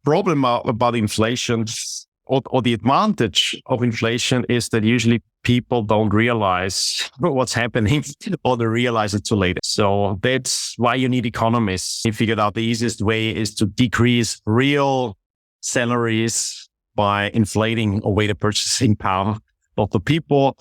problem about inflation or the advantage of inflation is that usually people don't realize what's happening or they realize it too late. So that's why you need economists. You figured out the easiest way is to decrease real salaries by inflating away the purchasing power of the people.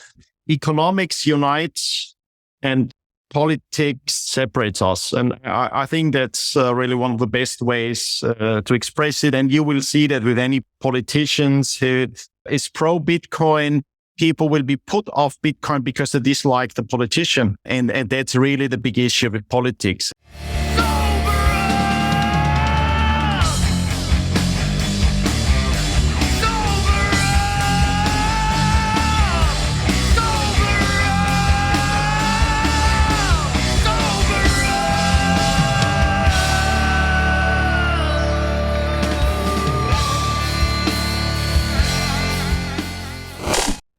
Economics unites and politics separates us. And I think that's really one of the best ways to express it. And you will see that with any politicians who is pro-Bitcoin, people will be put off Bitcoin because they dislike the politician. And that's really the big issue with politics.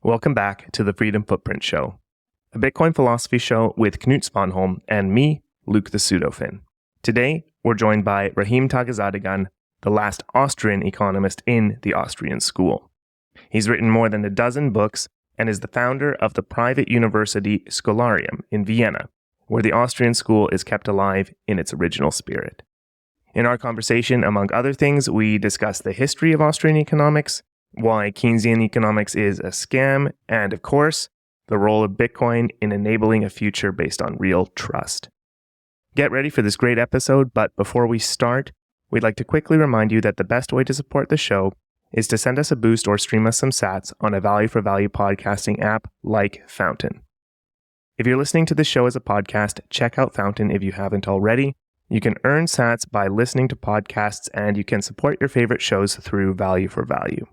Welcome back to the Freedom Footprint Show, a Bitcoin philosophy show with Knut Svanholm and me, Luke the Pseudofin. Today, we're joined by Rahim Taghizadegan, the last Austrian economist in the Austrian School. He's written more than a dozen books and is the founder of the private university Scholarium in Vienna, where the Austrian School is kept alive in its original spirit. In our conversation, among other things, we discuss the history of Austrian economics, why Keynesian economics is a scam, and of course, the role of Bitcoin in enabling a future based on real trust. Get ready for this great episode, but before we start, we'd like to quickly remind you that the best way to support the show is to send us a boost or stream us some sats on a value for value podcasting app like Fountain. If you're listening to this show as a podcast, check out Fountain if you haven't already. You can earn sats by listening to podcasts, and you can support your favorite shows through value for value.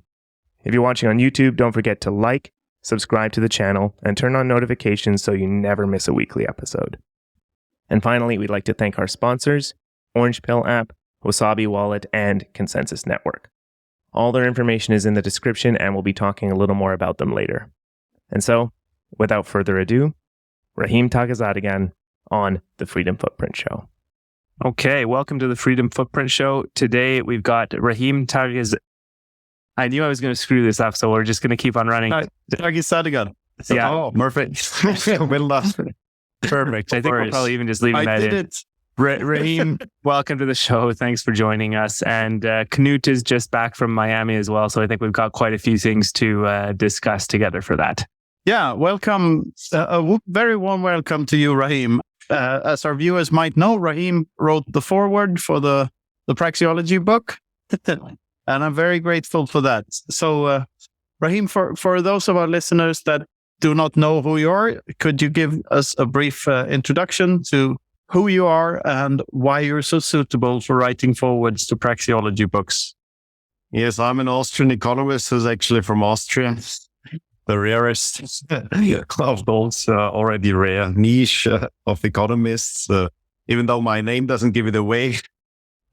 If you're watching on YouTube, don't forget to like, subscribe to the channel, and turn on notifications so you never miss a weekly episode. And finally, we'd like to thank our sponsors, Orange Pill app, Wasabi Wallet, and Consensus Network. All their information is in the description, and we'll be talking a little more about them later. And so, without further ado, Rahim Taghizadegan on the Freedom Footprint Show. Okay, welcome to the Freedom Footprint Show. Today, we've got Rahim Taghizadegan. I knew I was going to screw this up, so we're just going to keep on running. Taghizadegan. Yeah. Oh, perfect. Well done. Perfect. I think we'll probably even just leave that in. I did it. Rahim, welcome to the show. Thanks for joining us. And Knut is just back from Miami as well, so I think we've got quite a few things to discuss together for that. Yeah, welcome. A very warm welcome to you, Rahim. As our viewers might know, Rahim wrote the foreword for the Praxeology Book. And I'm very grateful for that. So, Rahim, for those of our listeners that do not know who you are, could you give us a brief introduction to who you are and why you're so suitable for writing forwards to Praxeology books? Yes, I'm an Austrian economist who's actually from Austria. The rarest of those already rare niche of economists. Even though my name doesn't give it away,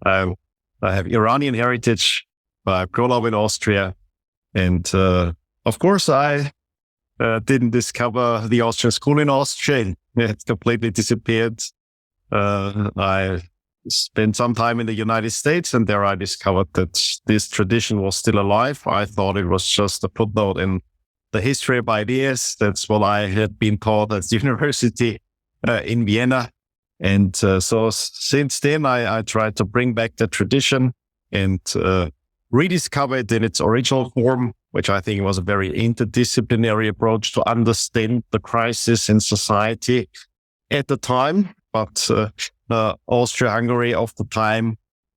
I have Iranian heritage. I grew up in Austria, and of course, I didn't discover the Austrian School in Austria. It completely disappeared. I spent some time in the United States, and there I discovered that this tradition was still alive. I thought it was just a footnote in the history of ideas. That's what I had been taught at the university in Vienna. And so since then, I tried to bring back the tradition and rediscover it in its original form, which I think was a very interdisciplinary approach to understand the crisis in society at the time. But Austria-Hungary of the time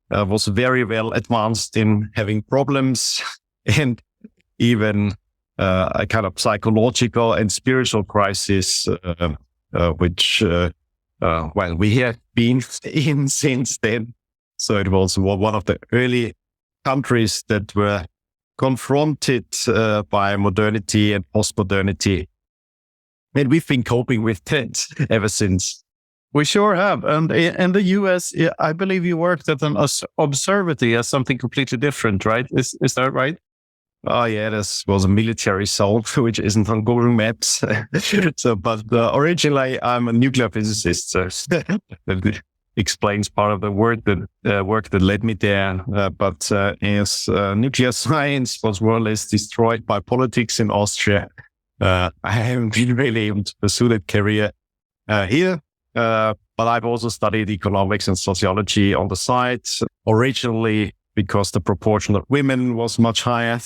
was very well advanced in having problems and even a kind of psychological and spiritual crisis, which we have been in since then. So it was one of the early countries that were confronted by modernity and postmodernity. And we've been coping with that ever since. We sure have. And in the US, I believe you worked at an observatory as something completely different, right? Is that right? Oh, yeah, this was a military zone, which isn't on Google Maps. But originally, I'm a nuclear physicist. So explains part of the work that led me there. But as nuclear science was more or less destroyed by politics in Austria, I haven't been really able to pursue that career here. But I've also studied economics and sociology on the side, originally because the proportion of women was much higher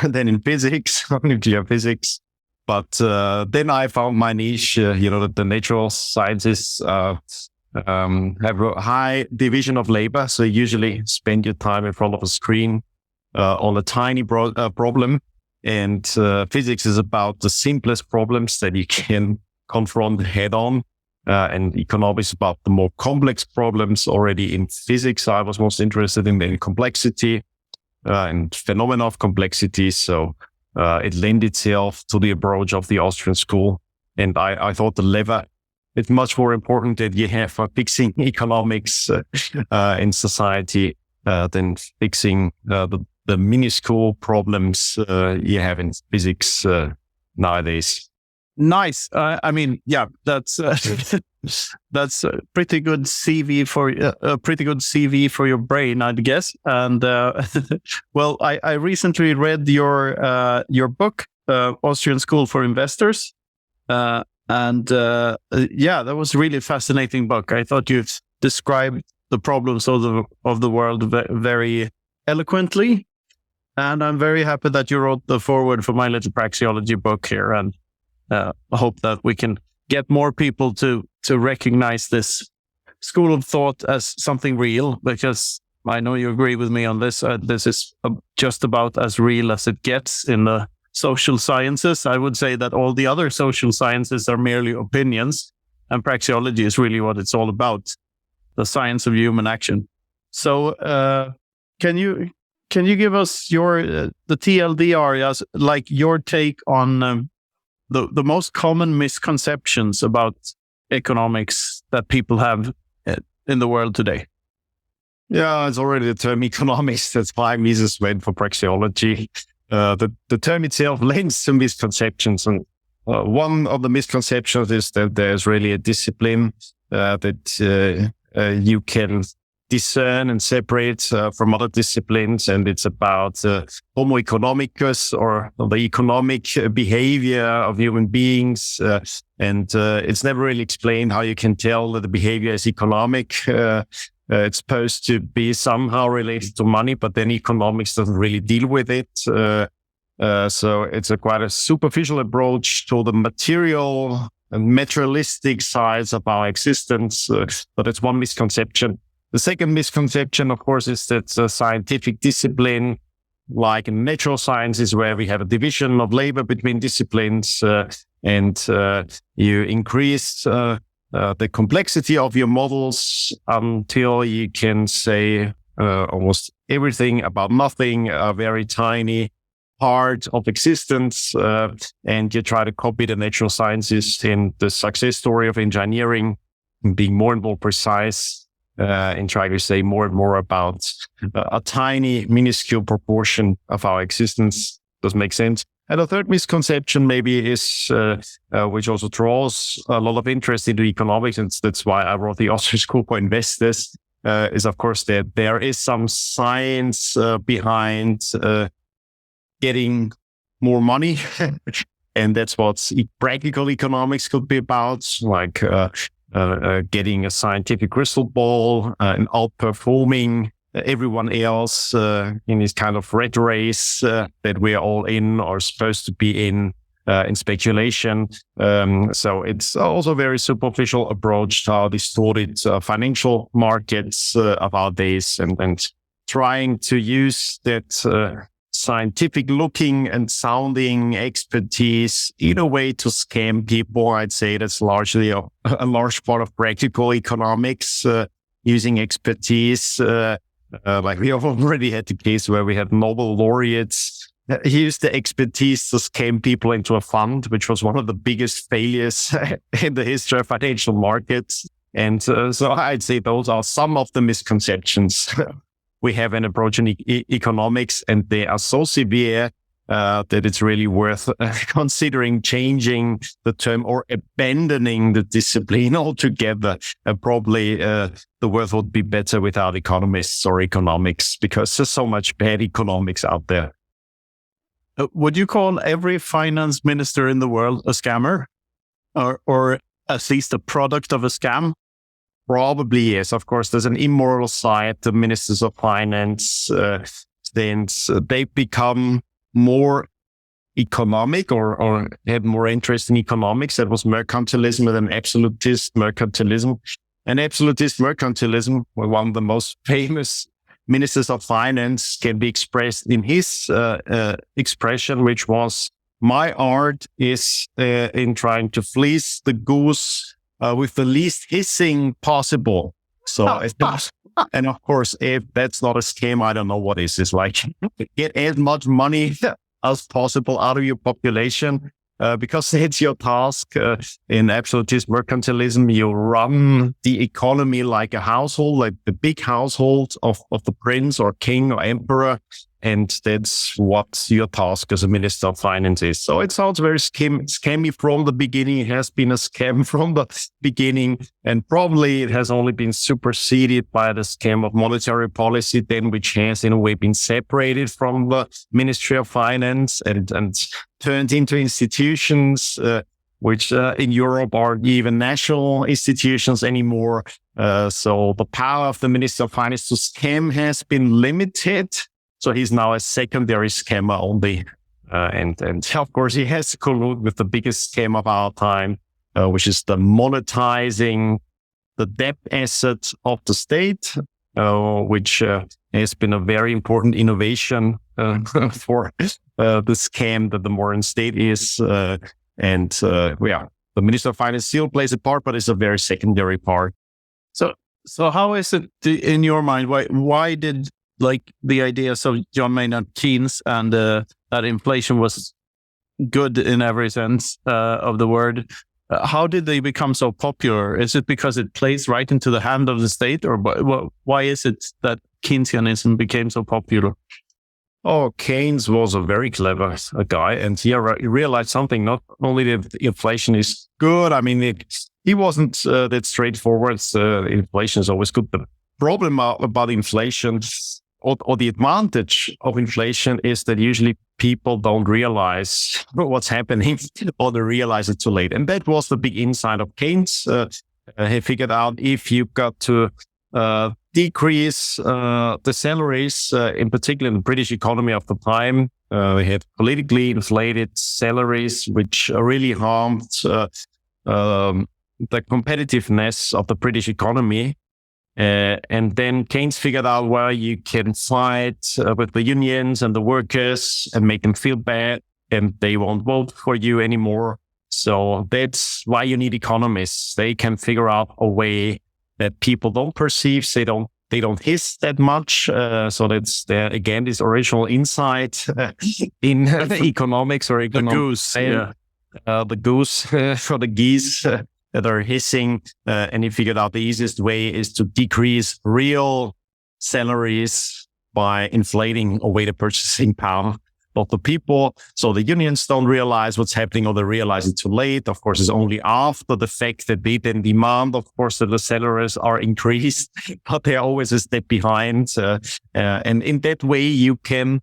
than in physics, nuclear physics. But then I found my niche, that the natural sciences have a high division of labor. So you usually spend your time in front of a screen on a tiny problem. And physics is about the simplest problems that you can confront head on. And economics about the more complex problems. Already in physics, I was most interested in complexity and phenomena of complexity. So it lent itself to the approach of the Austrian School. And I thought the lever is much more important that you have for fixing economics in society than fixing the minuscule problems you have in physics nowadays. Nice. That's that's a pretty good CV for your brain, I'd guess. And well, I recently read your book, Austrian School for Investors, that was a really fascinating book. I thought you described the problems of the world very eloquently, and I'm very happy that you wrote the foreword for my little Praxeology book here, and I hope that we can get more people to recognize this school of thought as something real, because I know you agree with me on this. This is just about as real as it gets in the social sciences. I would say that all the other social sciences are merely opinions, and praxeology is really what it's all about, the science of human action. So can you give us the TLDR, like your take on the most common misconceptions about economics that people have in the world today? Yeah, it's already the term economics. That's why Mises went for praxeology. The term itself lends some misconceptions. And one of the misconceptions is that there's really a discipline that you can discern and separate from other disciplines, and it's about homo economicus, or the economic behavior of human beings, and it's never really explained how you can tell that the behavior is economic. It's supposed to be somehow related to money, but then economics doesn't really deal with it. So it's quite a superficial approach to the material and materialistic sides of our existence. But it's one misconception. The second misconception, of course, is that a scientific discipline, like in natural sciences, where we have a division of labor between disciplines, and you increase the complexity of your models until you can say almost everything about nothing, a very tiny part of existence, and you try to copy the natural sciences in the success story of engineering, being more and more precise, and trying to say more and more about a tiny, minuscule proportion of our existence. Does make sense? And a third misconception maybe is, which also draws a lot of interest into economics, and that's why I wrote the Austrian School for Investors, is of course that there is some science behind getting more money. And that's what practical economics could be about, like getting a scientific crystal ball and outperforming everyone else in this kind of rat race that we're all in or supposed to be in speculation. So it's also a very superficial approach to our distorted financial markets of our days, and trying to use that scientific looking and sounding expertise in a way to scam people. I'd say that's largely a large part of practical economics, using expertise. Like we have already had the case where we had Nobel laureates use the expertise to scam people into a fund, which was one of the biggest failures in the history of financial markets. And so I'd say those are some of the misconceptions we have an approach in economics, and they are so severe that it's really worth considering changing the term or abandoning the discipline altogether. Probably the world would be better without economists or economics, because there's so much bad economics out there. Would you call every finance minister in the world a scammer, or at least a product of a scam? Probably yes. Of course, there's an immoral side to ministers of finance. Then they become more economic or had more interest in economics. That was mercantilism and an absolutist mercantilism. And absolutist mercantilism, one of the most famous ministers of finance, can be expressed in his expression, which was, my art is in trying to fleece the goose with the least hissing possible. So, and of course, if that's not a scam, I don't know what is. It's like, get as much money as possible out of your population, because it's your task. In absolutist mercantilism, you run the economy like a household, like the big household of the prince or king or emperor. And that's what your task as a minister of finance is. So it sounds very scammy from the beginning. It has been a scam from the beginning. And probably it has only been superseded by the scam of monetary policy, then, which has in a way been separated from the Ministry of Finance and turned into institutions, which in Europe aren't even national institutions anymore. So the power of the Minister of Finance to scam has been limited. So he's now a secondary scammer only. And of course, he has to collude with the biggest scam of our time, which is the monetizing the debt assets of the state, which has been a very important innovation for the scam that the modern state is. The Minister of Finance still plays a part, but it's a very secondary part. So how is it in your mind? Why did the ideas of John Maynard Keynes and that inflation was good in every sense of the word, how did they become so popular? Is it because it plays right into the hand of the state, or why is it that Keynesianism became so popular? Oh, Keynes was a very clever guy, and he realized something. Not only that inflation is good, I mean, he wasn't that straightforward. Inflation is always good. The problem about inflation, or the advantage of inflation, is that usually people don't realize what's happening, or they realize it too late. And that was the big insight of Keynes. He figured out if you got to decrease the salaries, in particular in the British economy of the time, we had politically inflated salaries, which really harmed the competitiveness of the British economy. And then Keynes figured out where you can fight with the unions and the workers and make them feel bad, and they won't vote for you anymore. So that's why you need economists. They can figure out a way that people don't perceive. They don't hiss that much. So that's there again, this original insight in economics or economics. The goose for the geese that are hissing. And he figured out the easiest way is to decrease real salaries by inflating away the purchasing power of the people. So the unions don't realize what's happening, or they realize it too late. Of course, it's only after the fact that they then demand, of course, that the salaries are increased, but they're always a step behind. And in that way, you can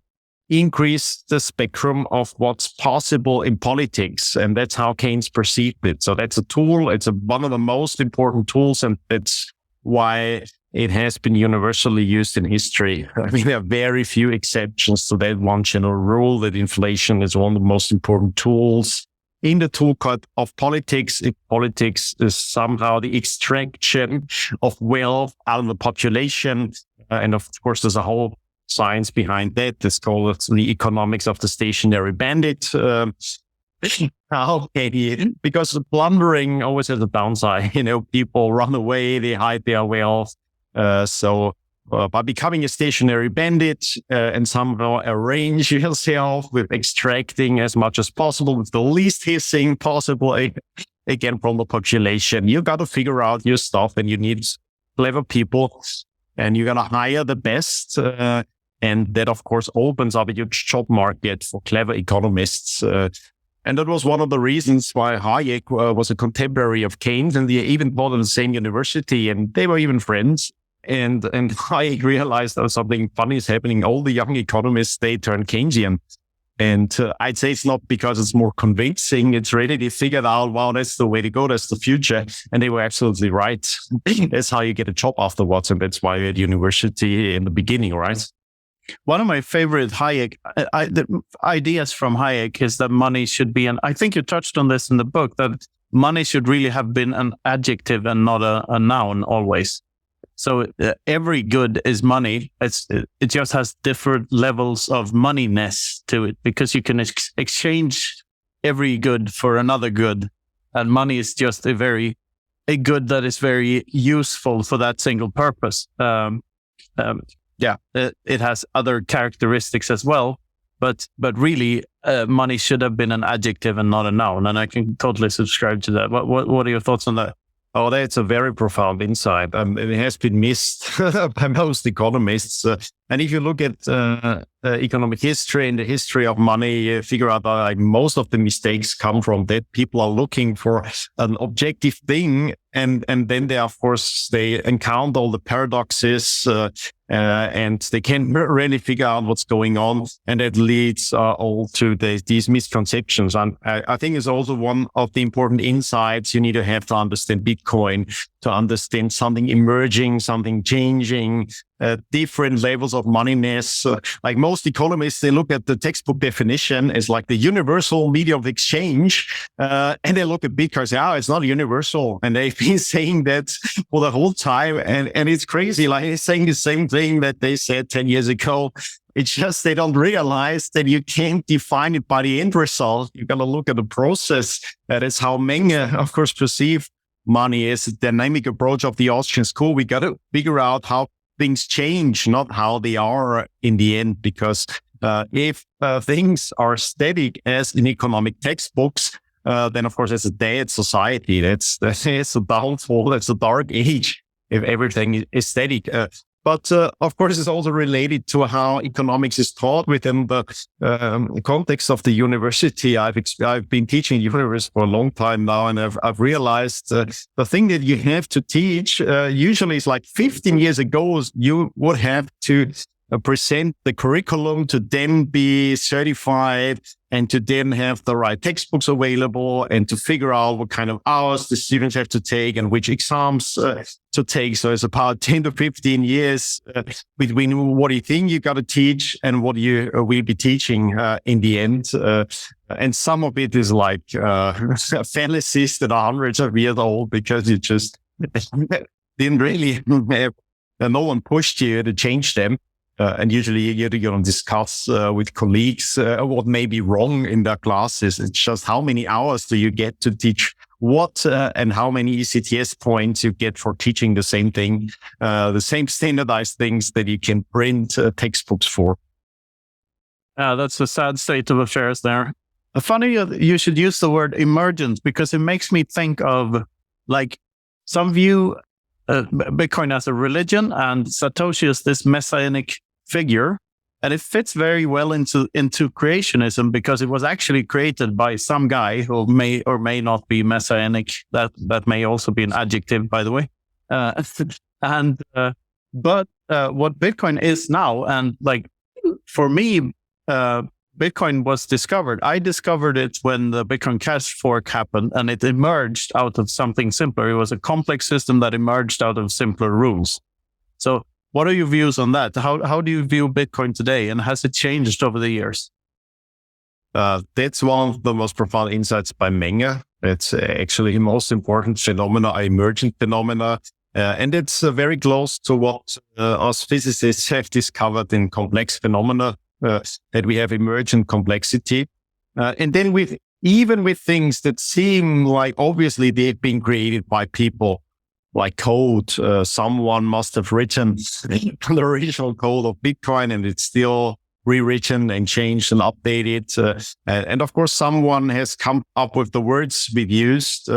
increase the spectrum of what's possible in politics. And that's how Keynes perceived it. So that's a tool. It's one of the most important tools. And that's why it has been universally used in history. I mean, there are very few exceptions to that one general rule that inflation is one of the most important tools in the toolkit of politics. If politics is somehow the extraction of wealth out of the population. And of course, there's a whole science behind that. It's called the economics of the stationary bandit. Because plundering always has a downside. People run away, they hide their wealth. So by becoming a stationary bandit and somehow arrange yourself with extracting as much as possible with the least hissing possible, again, from the population, you got to figure out your stuff, and you need clever people, and you're going to hire the best. And that, of course, opens up a huge job market for clever economists. And that was one of the reasons why Hayek was a contemporary of Keynes, and they even taught at the same university, and they were even friends. And Hayek realized that something funny is happening. All the young economists, they turn Keynesian. And I'd say it's not because it's more convincing. It's really they figured out, wow, that's the way to go. That's the future. And they were absolutely right. That's how you get a job afterwards. And that's why you're at university in the beginning, right? One of my favorite Hayek ideas from Hayek is that money should be I think you touched on this in the book, that money should really have been an adjective and not a noun always. So every good is money. It just has different levels of moneyness to it, because you can exchange every good for another good. And money is just a good that is very useful for that single purpose. It has other characteristics as well, but really, money should have been an adjective and not a noun, and I can totally subscribe to that. What are your thoughts on that? Oh, that's a very profound insight. It has been missed by most economists. And if you look at economic history and the history of money, you figure out that most of the mistakes come from that. People are looking for an objective thing, and then they, of course, they encounter all the paradoxes, and they can't really figure out what's going on, and that leads all to these misconceptions. And I think it's also one of the important insights you need to have to understand Bitcoin, to understand something emerging, something changing, different levels of moneyness. Like most economists, they look at the textbook definition as like the universal medium of exchange, and they look at Bitcoin and say, oh, it's not universal. And they've been saying that for the whole time. And it's crazy. Like they're saying the same thing that they said 10 years ago. It's just they don't realize that you can't define it by the end result. You got to look at the process. That is how many, of course, perceive money as a dynamic approach of the Austrian School. We got to figure out how things change, not how they are in the end. Because if things are static as in economic textbooks, then of course it's a dead society. That's a downfall. That's a dark age if everything is static. But of course, it's also related to how economics is taught within the context of the university. I've been teaching university for a long time now, and I've realized the thing that you have to teach usually is like 15 years ago, you would have to present the curriculum to then be certified and to then have the right textbooks available and to figure out what kind of hours the students have to take and which exams to take. So it's about 10 to 15 years between what you think you got to teach and what you will be teaching in the end. And some of it is like fallacies that are hundreds of years old because you just didn't really have, no one pushed you to change them. And usually you're going to discuss with colleagues what may be wrong in their classes. It's just how many hours do you get to teach what and how many ECTS points you get for teaching the same thing, the same standardized things that you can print textbooks for. That's a sad state of affairs there. Funny you should use the word emergence, because it makes me think of like some view Bitcoin as a religion and Satoshi as this messianic figure, and it fits very well into creationism because it was actually created by some guy who may or may not be messianic. That may also be an adjective, by the way. But what Bitcoin is now, and like for me, Bitcoin was discovered. I discovered it when the Bitcoin Cash fork happened, and it emerged out of something simpler. It was a complex system that emerged out of simpler rules. So what are your views on that? How do you view Bitcoin today, and has it changed over the years? That's one of the most profound insights by Menger. It's actually the most important phenomena, emergent phenomena. And it's very close to what us physicists have discovered in complex phenomena, that we have emergent complexity. And then even with things that seem like obviously they've been created by people, like code, someone must have written the original code of Bitcoin and it's still rewritten and changed and updated. And of course, someone has come up with the words we've used.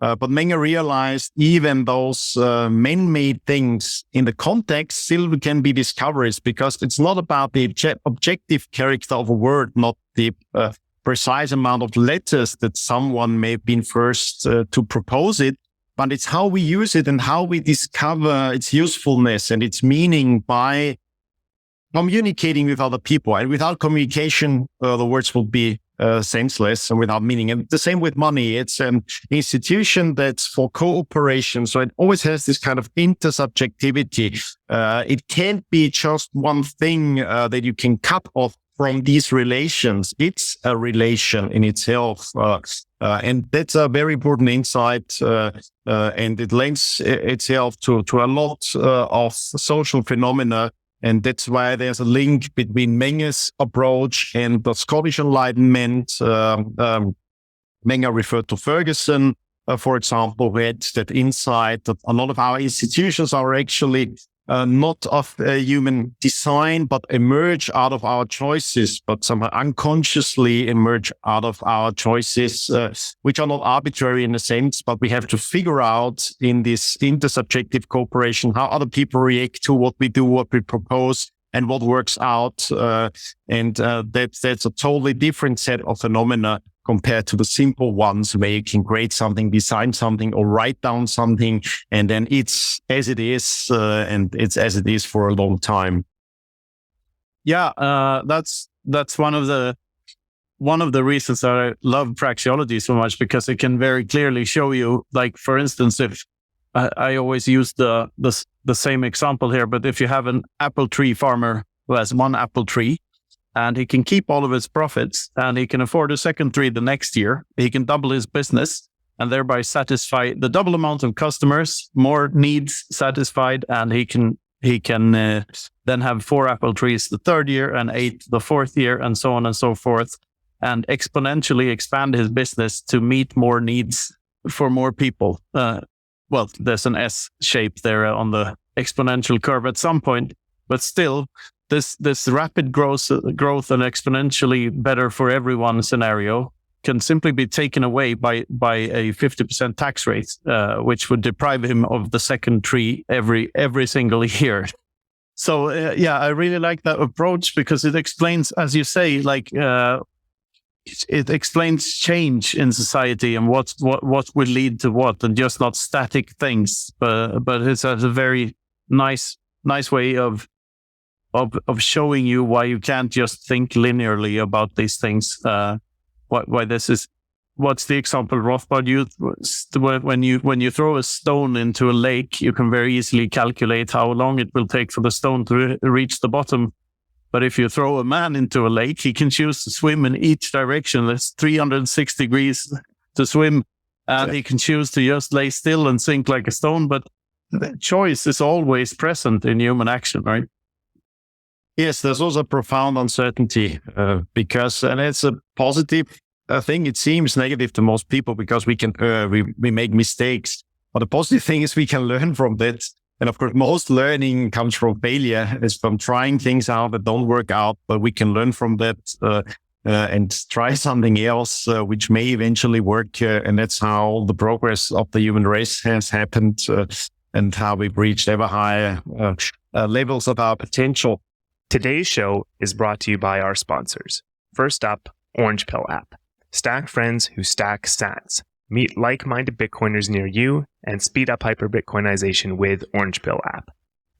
But Menger realized even those man-made things in the context still can be discoveries, because it's not about the objective character of a word, not the precise amount of letters that someone may have been first to propose it, but it's how we use it and how we discover its usefulness and its meaning by communicating with other people. And without communication, the words will be senseless and without meaning. And the same with money. It's an institution that's for cooperation. So it always has this kind of intersubjectivity. It can't be just one thing that you can cut off from these relations. It's a relation in itself. And that's a very important insight. And it lends itself to a lot of social phenomena. And that's why there's a link between Menger's approach and the Scottish Enlightenment. Menger referred to Ferguson, for example, who had that insight that a lot of our institutions are actually not of human design, but emerge out of our choices, but somehow unconsciously emerge out of our choices, which are not arbitrary in a sense, but we have to figure out in this intersubjective cooperation how other people react to what we do, what we propose, and what works out. And that's a totally different set of phenomena compared to the simple ones where you can create something, design something, or write down something, and then it's as it is, and it's as it is for a long time. Yeah, that's one of the reasons that I love praxeology so much, because it can very clearly show you, like, for instance, if I always use the same example here, but if you have an apple tree farmer who has one apple tree, and he can keep all of his profits, and he can afford a second tree the next year, he can double his business and thereby satisfy the double amount of customers, more needs satisfied, and he can then have 4 apple trees the third year and 8 the fourth year, and so on and so forth, and exponentially expand his business to meet more needs for more people. Well, there's an S shape there on the exponential curve at some point, but still, this rapid growth and exponentially better for everyone scenario can simply be taken away by a 50% tax rate, which would deprive him of the second tree every single year. So yeah, I really like that approach, because it explains, as you say, like it explains change in society and what will lead to what, and just not static things. But it's a very nice way of showing you why you can't just think linearly about these things. Why this is, what's the example, Rothbard used? When you throw a stone into a lake, you can very easily calculate how long it will take for the stone to reach the bottom. But if you throw a man into a lake, he can choose to swim in each direction. There's 360 degrees to swim, and he can choose to just lay still and sink like a stone. But the choice is always present in human action, right? Yes, there's also profound uncertainty because, and it's a positive thing. It seems negative to most people because we can we make mistakes. But the positive thing is we can learn from that. And of course, most learning comes from failure. It's from trying things out that don't work out, but we can learn from that and try something else, which may eventually work. And that's how the progress of the human race has happened and how we've reached ever higher levels of our potential. Today's show is brought to you by our sponsors. First up, Orange Pill app. Stack friends who stack sats. Meet like-minded Bitcoiners near you and speed up hyper-Bitcoinization with Orange Pill app.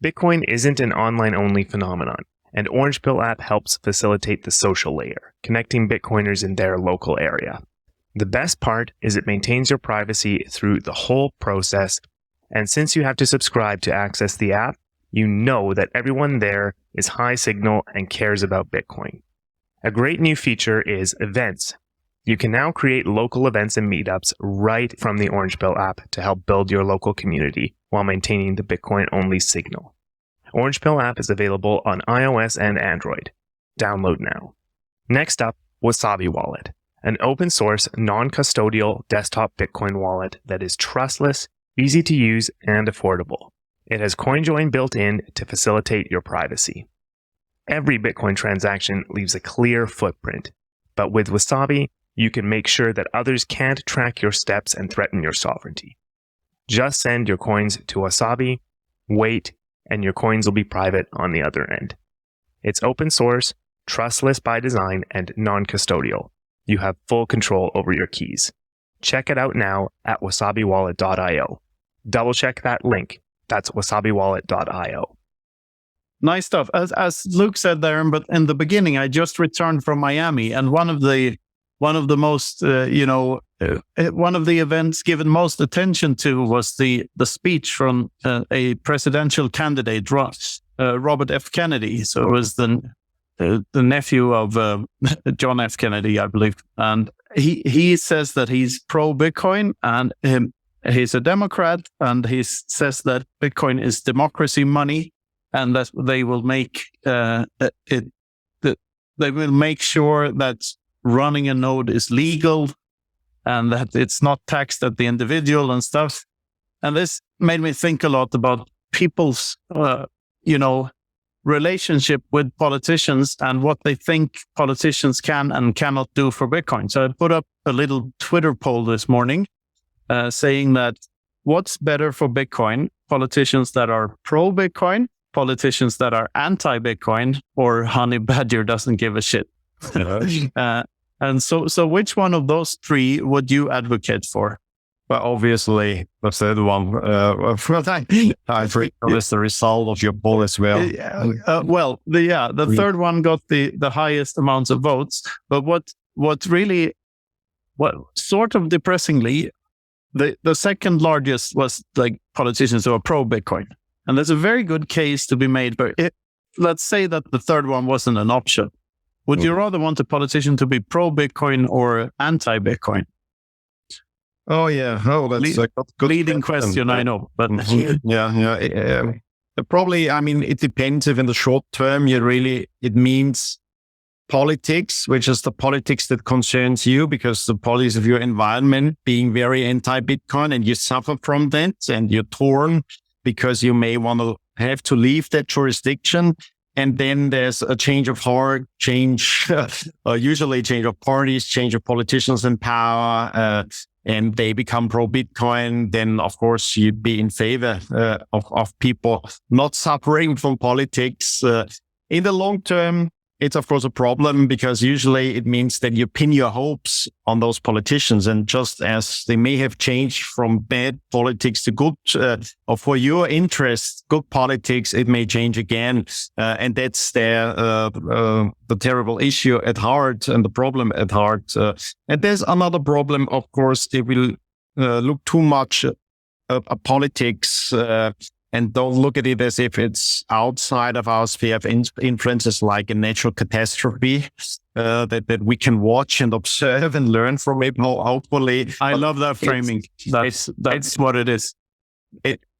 Bitcoin isn't an online-only phenomenon, and Orange Pill app helps facilitate the social layer, connecting Bitcoiners in their local area. The best part is it maintains your privacy through the whole process, and since you have to subscribe to access the app, you know that everyone there is high signal and cares about Bitcoin. A great new feature is events. You can now create local events and meetups right from the Orange Pill app to help build your local community while maintaining the Bitcoin-only signal. Orange Pill app is available on iOS and Android. Download now. Next up, Wasabi Wallet, an open-source, non-custodial desktop Bitcoin wallet that is trustless, easy to use, and affordable. It has CoinJoin built in to facilitate your privacy. Every Bitcoin transaction leaves a clear footprint, but with Wasabi, You can make sure that others can't track your steps and threaten your sovereignty. Just send your coins to Wasabi, wait, and your coins will be private on the other end. It's open source, trustless by design, and non-custodial. You have full control over your keys. Check it out now at wasabiwallet.io. Double check that link. That's wasabiwallet.io. Nice stuff. As Luke said there, but in the beginning, I just returned from Miami, and one of the most, one of the events given most attention to was the speech from a presidential candidate, Robert F. Kennedy. So it was the nephew of John F. Kennedy, I believe, and he says that he's pro Bitcoin, and he's a Democrat, and he says that Bitcoin is democracy money, and that they will make they will make sure that running a node is legal and that it's not taxed at the individual and stuff. And this made me think a lot about people's, relationship with politicians and what they think politicians can and cannot do for Bitcoin. So I put up a little Twitter poll this morning saying that what's better for Bitcoin, politicians that are pro Bitcoin, politicians that are anti-Bitcoin, or Honey Badger doesn't give a shit. And so which one of those three would you advocate for? Well, obviously, the third one. I think that's the result of your poll as well. The third one got the highest amounts of votes. But what sort of depressingly, the second largest was like politicians who are pro Bitcoin. And there's a very good case to be made. But let's say that the third one wasn't an option. Would you rather want a politician to be pro Bitcoin or anti Bitcoin? Oh yeah, that's a good leading question. I know, but probably. I mean, it depends. If in the short term, it means politics, which is the politics that concerns you, because the politics of your environment being very anti-Bitcoin, and you suffer from that, and you're torn because you may want to have to leave that jurisdiction. And then there's a change of heart, usually change of parties, change of politicians in power, and they become pro-Bitcoin. Then, of course, you'd be in favor of people not suffering from politics. In the long term, it's, of course, a problem, because usually it means that you pin your hopes on those politicians. And just as they may have changed from bad politics to good, or for your interest, good politics, it may change again. And that's the terrible issue at heart and the problem at heart. And there's another problem, of course, if we look too much at politics, and don't look at it as if it's outside of our sphere of influences, like a natural catastrophe that we can watch and observe and learn from it. Hopefully, I love that framing. That's what it is.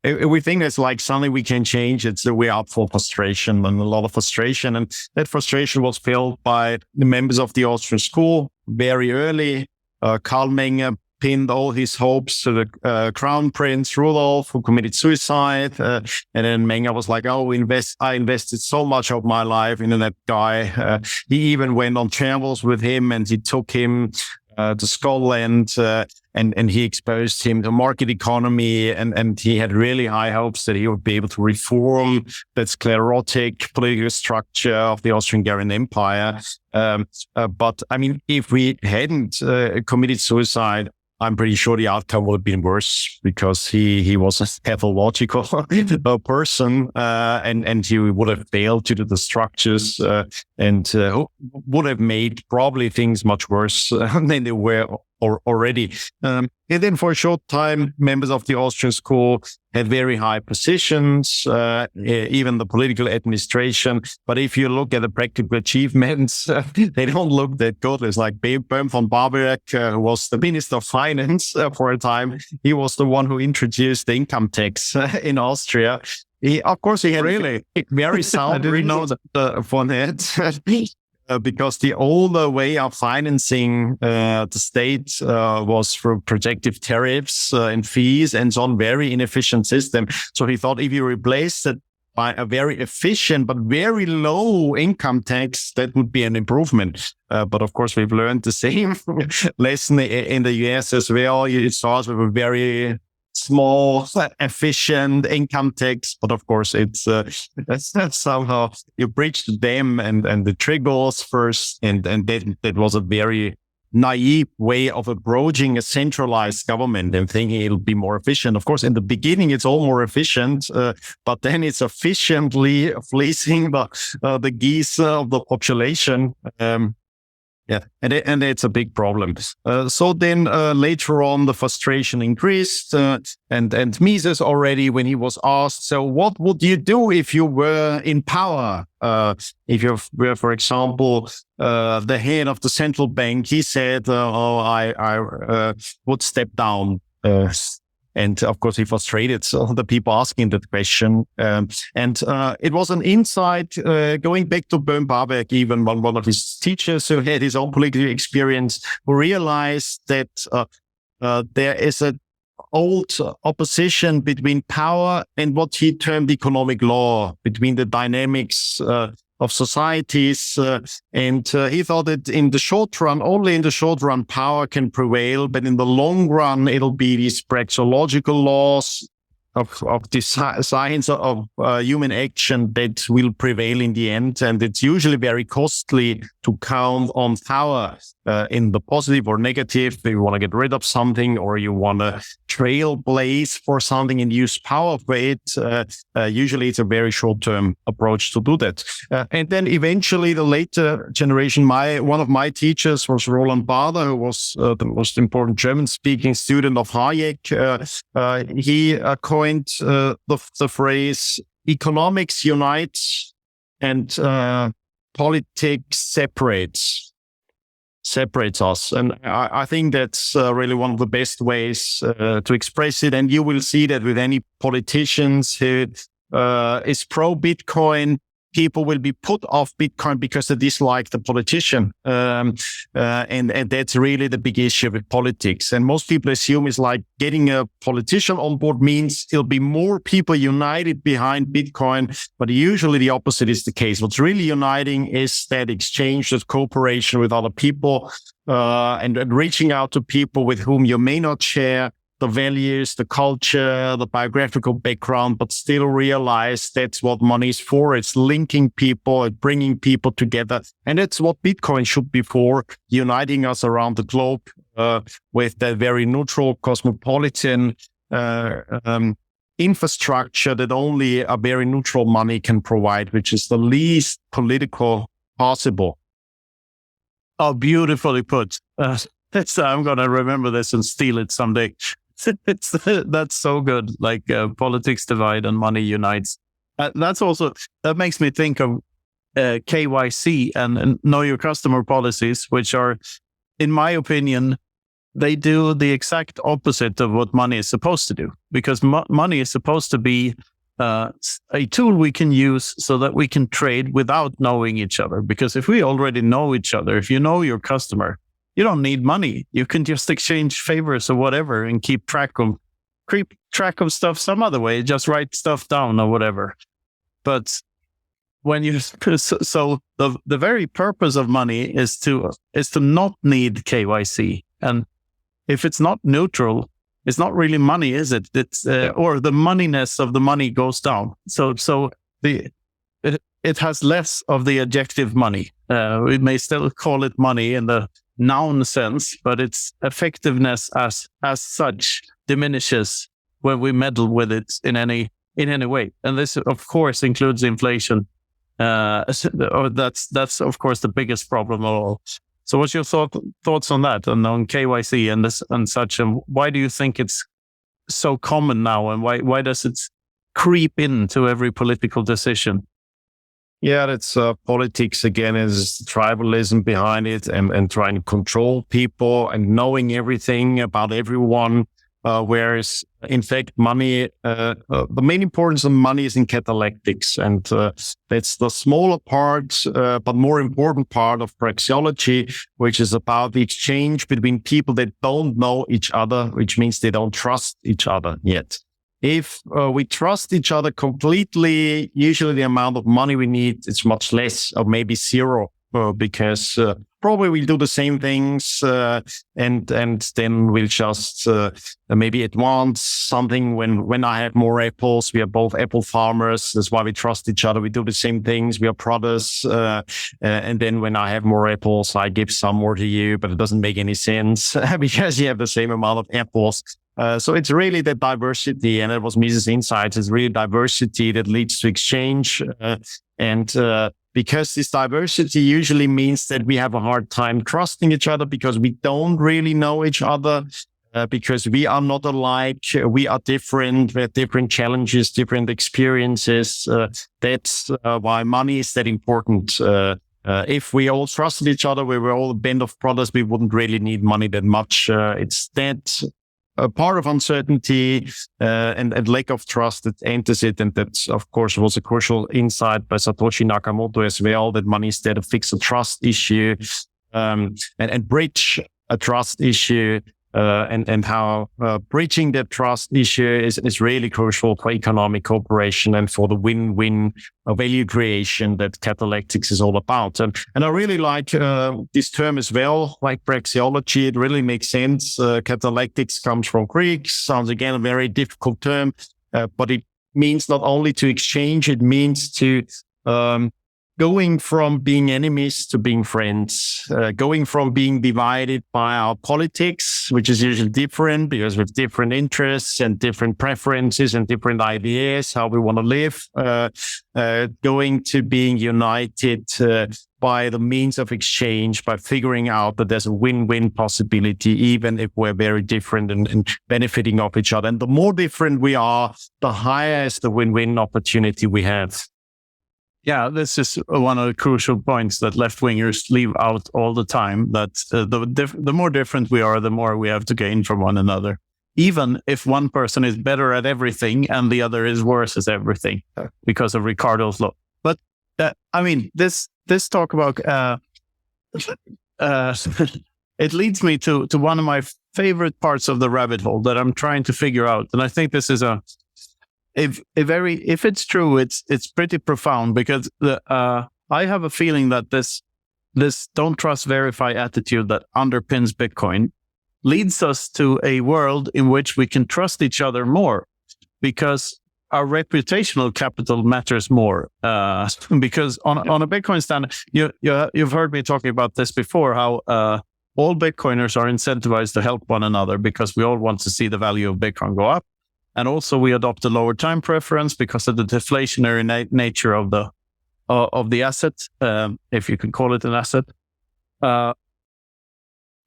We think it's like something we can change. We're up for frustration, and a lot of frustration, and that frustration was felt by the members of the Austrian School very early. Karl Menger pinned all his hopes to the Crown Prince Rudolf, who committed suicide. And then Menger was like, I invested so much of my life in that guy. He even went on travels with him, and he took him to Scotland, and he exposed him to market economy. And he had really high hopes that he would be able to reform that sclerotic political structure of the Austro-Hungarian Empire. But I mean, if we hadn't committed suicide, I'm pretty sure the outcome would have been worse, because he was a pathological person, and he would have failed to do the structures, and would have made probably things much worse than they were already. And then for a short time, members of the Austrian School had very high positions, even the political administration. But if you look at the practical achievements, they don't look that good. It's like Böhm von Barberg, who was the Minister of Finance for a time. He was the one who introduced the income tax in Austria. He had really very sound. I didn't know that for that. Because the older way of financing the state was through projective tariffs and fees and so on, very inefficient system. So he thought if you replace by a very efficient but very low income tax, that would be an improvement. But of course, we've learned the same lesson in the US as well. It starts with a very small, efficient income tax, but of course, that's somehow you bridge them and the triggers first, and that was a very naive way of approaching a centralized government and thinking it'll be more efficient. Of course, in the beginning, it's all more efficient, but then it's efficiently fleecing the geese of the population. And it's a big problem. So then later on, the frustration increased, and Mises already, when he was asked, so what would you do if you were in power? If you were, for example, the head of the central bank, he said, I would step down. And of course, he frustrated the people asking that question. And it was an insight going back to Bern Barbeck, even one of his teachers who had his own political experience, who realized that there is an old opposition between power and what he termed economic law, between the dynamics of societies. And he thought that in the short run, only in the short run, power can prevail. But in the long run, it'll be these praxeological laws of the science of human action that will prevail in the end. And it's usually very costly to count on power in the positive or negative. If you want to get rid of something or you want to trailblaze for something and use power for it, usually it's a very short-term approach to do that. And then eventually the later generation, one of my teachers was Roland Barthes, who was the most important German-speaking student of Hayek. He coined the phrase economics unites and politics separates us. And I think that's really one of the best ways to express it. And you will see that with any politicians who is pro-Bitcoin, people will be put off Bitcoin because they dislike the politician. And that's really the big issue with politics. And most people assume it's like getting a politician on board means it'll be more people united behind Bitcoin. But usually the opposite is the case. What's really uniting is that exchange, that cooperation with other people, and reaching out to people with whom you may not share the values, the culture, the biographical background, but still realize that's what money is for. It's linking people, it's bringing people together. And that's what Bitcoin should be for, uniting us around the globe with that very neutral, cosmopolitan infrastructure that only a very neutral money can provide, which is the least political possible. Oh, beautifully put. I'm going to remember this and steal it someday. That's so good. Like politics divide and money unites. That makes me think of KYC and know your customer policies, which are, in my opinion, they do the exact opposite of what money is supposed to do, because money is supposed to be a tool we can use so that we can trade without knowing each other. Because if we already know each other, if you know your customer, you don't need money. You can just exchange favors or whatever and keep track of stuff some other way. Just write stuff down or whatever. But when you the very purpose of money is to not need KYC. And if it's not neutral, it's not really money, is it? It's or the moneyness of the money goes down. So it has less of the adjective money. We may still call it money in the noun sense, but its effectiveness as such diminishes when we meddle with it in any way. And this, of course, includes inflation. That's of course the biggest problem of all. So, what's your thoughts on that and on KYC and this and such? And why do you think it's so common now? And why does it creep into every political decision? Yeah, that's politics again, is tribalism behind it and trying to control people and knowing everything about everyone. Whereas, in fact, money, the main importance of money is in catallactics. And that's the smaller part, but more important part of praxeology, which is about the exchange between people that don't know each other, which means they don't trust each other yet. If we trust each other completely, usually the amount of money we need is much less, or maybe zero, because probably we'll do the same things, and then we'll just maybe advance something. When I have more apples, we are both apple farmers. That's why we trust each other. We do the same things. We are brothers. And then when I have more apples, I give some more to you, but it doesn't make any sense because you have the same amount of apples. So it's really the diversity, and it was Mises' insights. It's really diversity that leads to exchange, because this diversity usually means that we have a hard time trusting each other because we don't really know each other, because we are not alike. We are different. We have different challenges, different experiences. That's why money is that important. If we all trusted each other, we were all a band of brothers, we wouldn't really need money that much. It's that a part of uncertainty and lack of trust that enters it. And that, of course, was a crucial insight by Satoshi Nakamoto as well, that money is there to fix a trust issue and bridge a trust issue. And how bridging that trust issue is really crucial for economic cooperation and for the win-win value creation that Catallactic is all about. And I really like this term as well, like praxeology. It really makes sense. Catallactic comes from Greek, sounds again a very difficult term, but it means not only to exchange, it means to going from being enemies to being friends, going from being divided by our politics, which is usually different because we have different interests and different preferences and different ideas, how we want to live, going to being united by the means of exchange, by figuring out that there's a win-win possibility, even if we're very different and benefiting of each other. And the more different we are, the higher is the win-win opportunity we have. Yeah, this is one of the crucial points that left-wingers leave out all the time, that the more different we are, the more we have to gain from one another, even if one person is better at everything and the other is worse at everything because of Ricardo's law. But this talk about it leads me to one of my favorite parts of the rabbit hole that I'm trying to figure out. And I think this is if it's true, it's pretty profound, because I have a feeling that this don't trust, verify attitude that underpins Bitcoin leads us to a world in which we can trust each other more, because our reputational capital matters more. Because on a Bitcoin standard, you've heard me talking about this before, how all Bitcoiners are incentivized to help one another because we all want to see the value of Bitcoin go up. And also we adopt a lower time preference because of the deflationary nature of the asset, if you can call it an asset.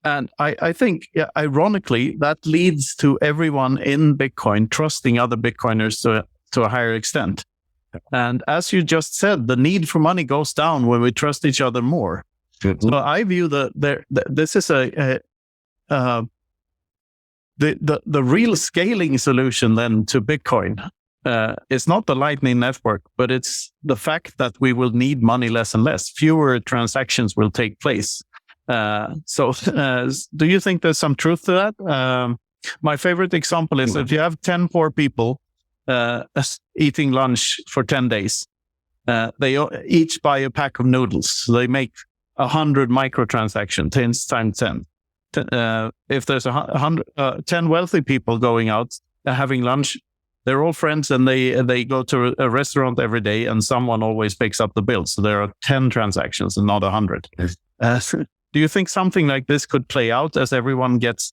And I think, ironically, that leads to everyone in Bitcoin trusting other Bitcoiners to a higher extent. And as you just said, the need for money goes down when we trust each other more. Mm-hmm. So I view this is the real scaling solution then to Bitcoin. It's not the Lightning Network, but it's the fact that we will need money less and less. Fewer transactions will take place. So do you think there's some truth to that? My favorite example is if you have 10 poor people eating lunch for 10 days, they each buy a pack of noodles. So they make 100 microtransactions, 10 times 10. If there's 10 wealthy people going out having lunch, they're all friends and they go to a restaurant every day and someone always picks up the bill. So there are 10 transactions and not 100. Do you think something like this could play out as everyone gets,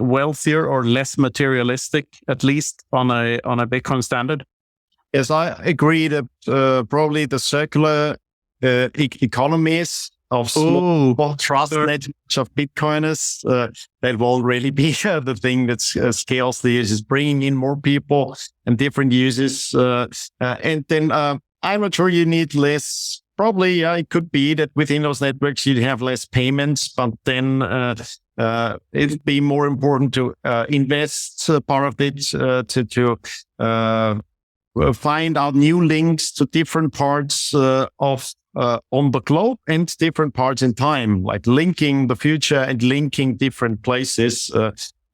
wealthier or less materialistic, at least on a Bitcoin standard? Yes, I agree that probably the circular economies of small trust networks of Bitcoiners, that will really be the thing that scales the users, bringing in more people and different users. And then I'm not sure you need less. Probably, it could be that within those networks you have less payments, but then it'd be more important to invest part of it to find out new links to different parts of on the globe and different parts in time, like linking the future and linking different places.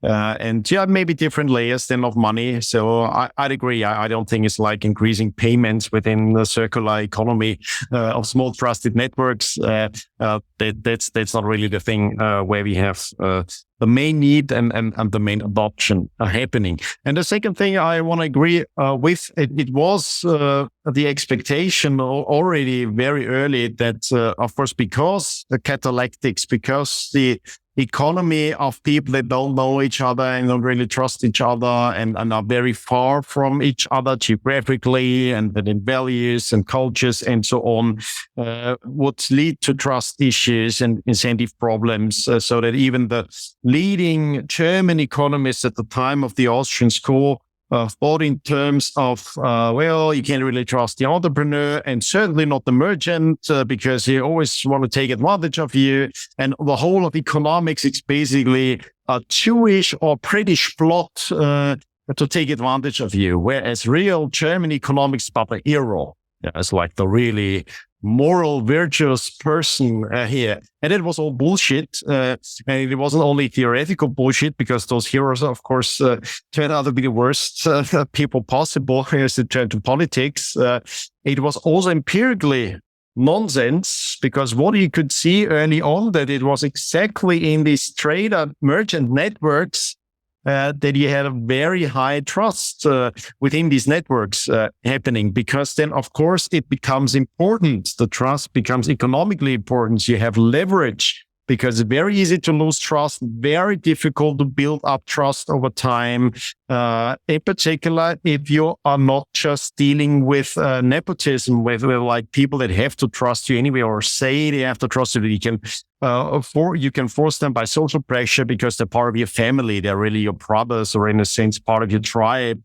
And maybe different layers then of money. So I'd agree. I don't think it's like increasing payments within the circular economy of small trusted networks. That's not really the thing where we have the main need and the main adoption happening. And the second thing I want to agree with, it was the expectation already very early that, of course, because the Catallactics, because the economy of people that don't know each other and don't really trust each other and are very far from each other geographically and in values and cultures and so on, would lead to trust issues and incentive problems, so that even the leading German economists at the time of the Austrian School thought in terms of, you can't really trust the entrepreneur and certainly not the merchant because he always want to take advantage of you. And the whole of economics is basically a Jewish or British plot to take advantage of you. Whereas real German economics is about the hero. It's like the really moral, virtuous person here. And it was all bullshit. And it wasn't only theoretical bullshit, because those heroes, of course, turned out to be the worst people possible as it turned to politics. It was also empirically nonsense, because what you could see early on, that it was exactly in these trader merchant networks that you had a very high trust within these networks happening, because then, of course, it becomes important. The trust becomes economically important. You have leverage, because it's very easy to lose trust, very difficult to build up trust over time. In particular, if you are not just dealing with nepotism, with like people that have to trust you anyway, or say they have to trust you, you can force them by social pressure because they're part of your family. They're really your brothers, or in a sense, part of your tribe.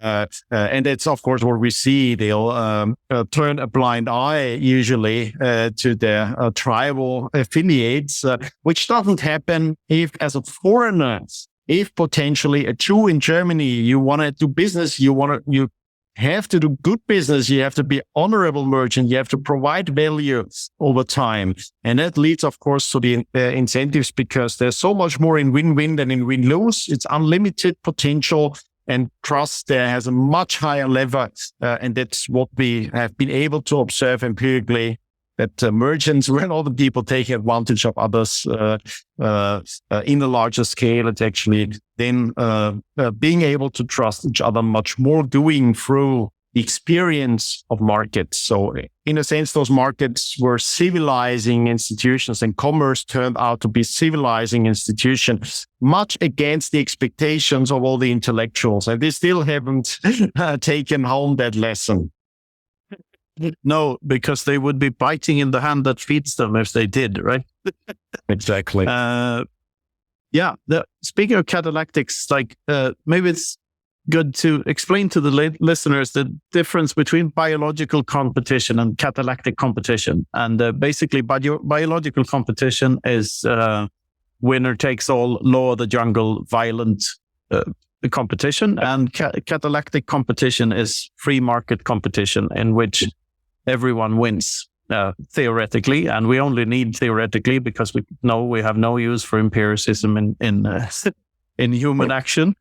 And that's, of course, what we see. They'll turn a blind eye, usually, to their tribal affiliates, which doesn't happen if, as a foreigner, if potentially a Jew in Germany, you want to do business, you have to do good business, you have to be honorable merchant, you have to provide value over time. And that leads, of course, to the incentives, because there's so much more in win-win than in win-lose. It's unlimited potential. And trust there has a much higher level, and that's what we have been able to observe empirically, that merchants were not the people taking advantage of others in a larger scale. It's actually then being able to trust each other much more, going through the experience of markets. So in a sense, those markets were civilizing institutions, and commerce turned out to be civilizing institutions, much against the expectations of all the intellectuals. And they still haven't taken home that lesson. No, because they would be biting in the hand that feeds them if they did, right? Exactly. Speaking of Catallactics, maybe it's good to explain to the listeners the difference between biological competition and Catallactic competition. And basically, biological competition is winner takes all, law of the jungle, violent competition. And Catallactic competition is free market competition, in which everyone wins theoretically. And we only need theoretically, because we know we have no use for empiricism in human action.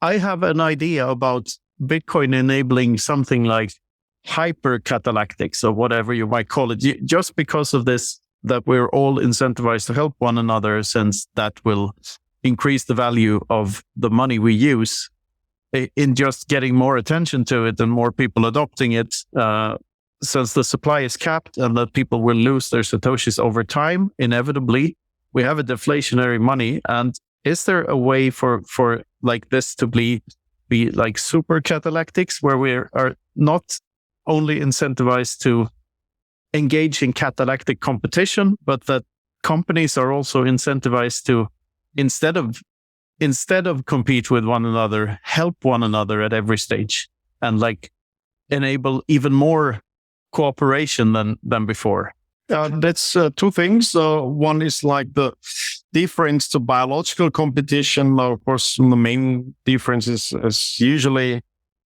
I have an idea about Bitcoin enabling something like hyper catallactics, or whatever you might call it, just because of this, that we're all incentivized to help one another, since that will increase the value of the money we use in just getting more attention to it and more people adopting it, since the supply is capped and that people will lose their Satoshis over time. Inevitably, we have a deflationary money. And is there a way for like this to be like super catallactics, where we are not only incentivized to engage in catallactic competition, but that companies are also incentivized to, instead of compete with one another, help one another at every stage, and like enable even more cooperation than before? That's two things. One is like the difference to biological competition. Of course, the main difference is usually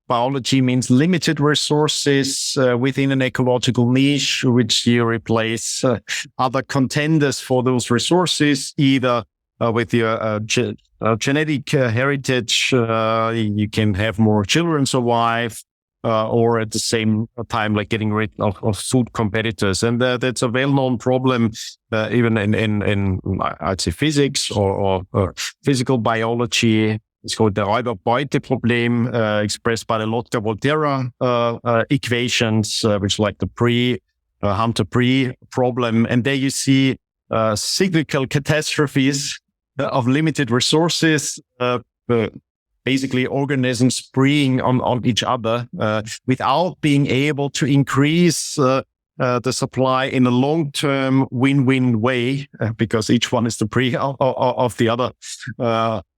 biology means limited resources within an ecological niche, which you replace other contenders for those resources, either with your genetic heritage. You can have more children survive, or at the same time, like getting rid of food competitors. And that's a well-known problem, even in I'd say physics or physical biology. It's called the Räuber-Beute-Problem, expressed by the Lotka-Volterra equations, which are like the Hunter-Pre problem. And there you see cyclical catastrophes of limited resources, basically organisms preying on each other without being able to increase the supply in a long-term win-win way, because each one is the prey of the other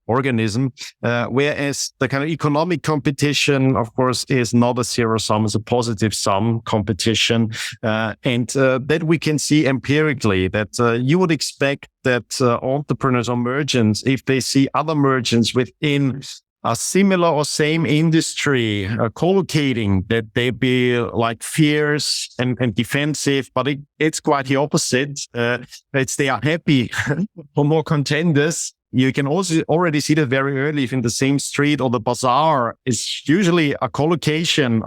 organism. Whereas the kind of economic competition, of course, is not a zero sum, it's a positive sum competition. And that we can see empirically, that you would expect that entrepreneurs or merchants, if they see other merchants within a similar or same industry collocating, that they be like fierce and defensive, but it's quite the opposite. They are happy for more contenders. You can also already see that very early if in the same street or the bazaar is usually a collocation,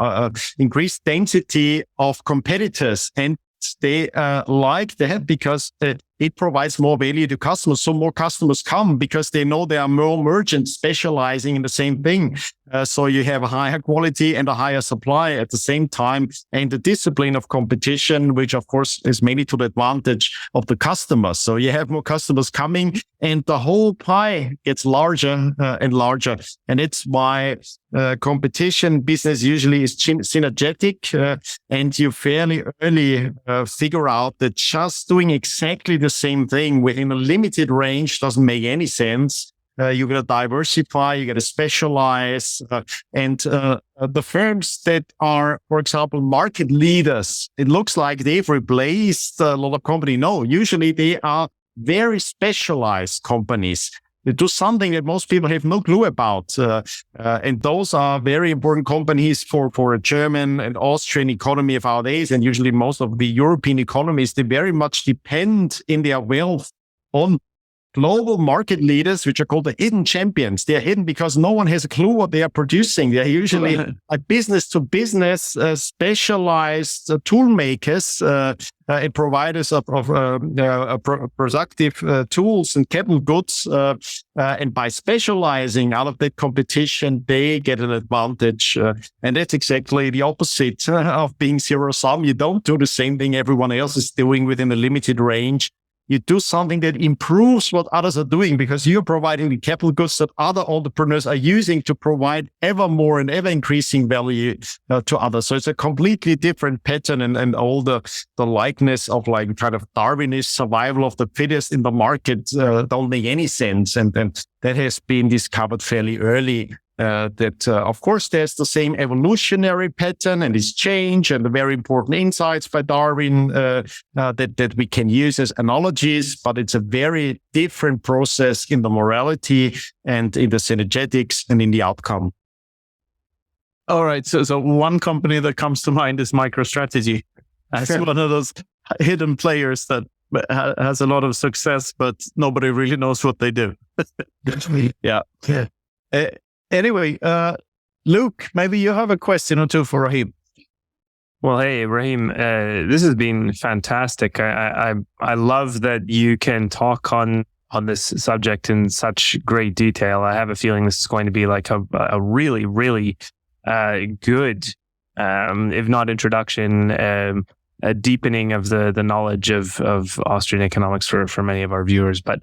increased density of competitors. And they like that because it provides more value to customers. So more customers come because they know there are more merchants specializing in the same thing. So you have a higher quality and a higher supply at the same time. And the discipline of competition, which of course is mainly to the advantage of the customers. So you have more customers coming and the whole pie gets larger and larger. And it's why competition business usually is synergetic. And you fairly early figure out that just doing exactly the same thing within a limited range doesn't make any sense. You got to diversify, you got to specialize, and the firms that are, for example, market leaders, it looks like they've replaced a lot of companies. No, usually they are very specialized companies. They do something that most people have no clue about, and those are very important companies for a German and Austrian economy of our days, and usually most of the European economies. They very much depend in their wealth on global market leaders, which are called the hidden champions. They are hidden because no one has a clue what they are producing. They are usually a business-to-business specialized tool makers and providers of productive tools and capital goods. And by specializing out of that competition, they get an advantage. And that's exactly the opposite of being zero-sum. You don't do the same thing everyone else is doing within a limited range. You do something that improves what others are doing because you're providing the capital goods that other entrepreneurs are using to provide ever more and ever increasing value to others. So it's a completely different pattern, and all the likeness of like kind of Darwinist survival of the fittest in the market don't make any sense. And that has been discovered fairly early. Of course, there's the same evolutionary pattern and this change and the very important insights by Darwin that we can use as analogies, but it's a very different process in the morality and in the synergetics and in the outcome. All right. So one company that comes to mind is MicroStrategy. As one of those hidden players that has a lot of success, but nobody really knows what they do. Yeah. Anyway, Luke, maybe you have a question or two for Rahim. Well, hey, Rahim, this has been fantastic. I love that you can talk on this subject in such great detail. I have a feeling this is going to be like a really, really good, if not introduction, a deepening of the knowledge of Austrian economics for many of our viewers. But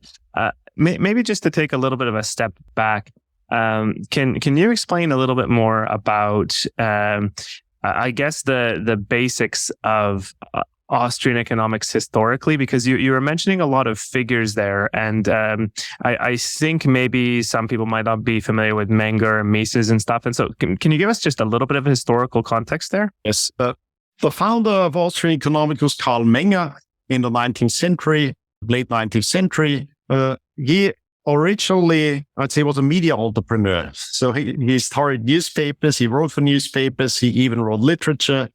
maybe just to take a little bit of a step back, can you explain a little bit more about, I guess, the basics of Austrian economics historically? Because you were mentioning a lot of figures there, and I think maybe some people might not be familiar with Menger and Mises and stuff. And so can you give us just a little bit of historical context there? Yes. The founder of Austrian economics was Karl Menger in the 19th century, late 19th century. He originally, I'd say, was a media entrepreneur. So he started newspapers, he wrote for newspapers, he even wrote literature.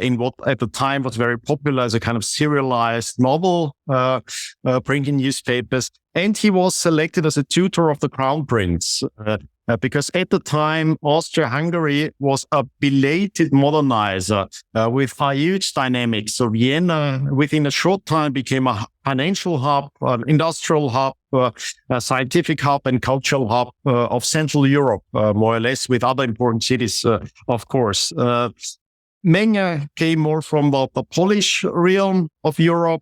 in what at the time was very popular as a kind of serialized novel, printing newspapers. And he was selected as a tutor of the Crown Prince. Because at the time, Austria-Hungary was a belated modernizer with huge dynamics. So Vienna, within a short time, became a financial hub, an industrial hub, a scientific hub and cultural hub of Central Europe, more or less, with other important cities, of course. Menger came more from the Polish realm of Europe.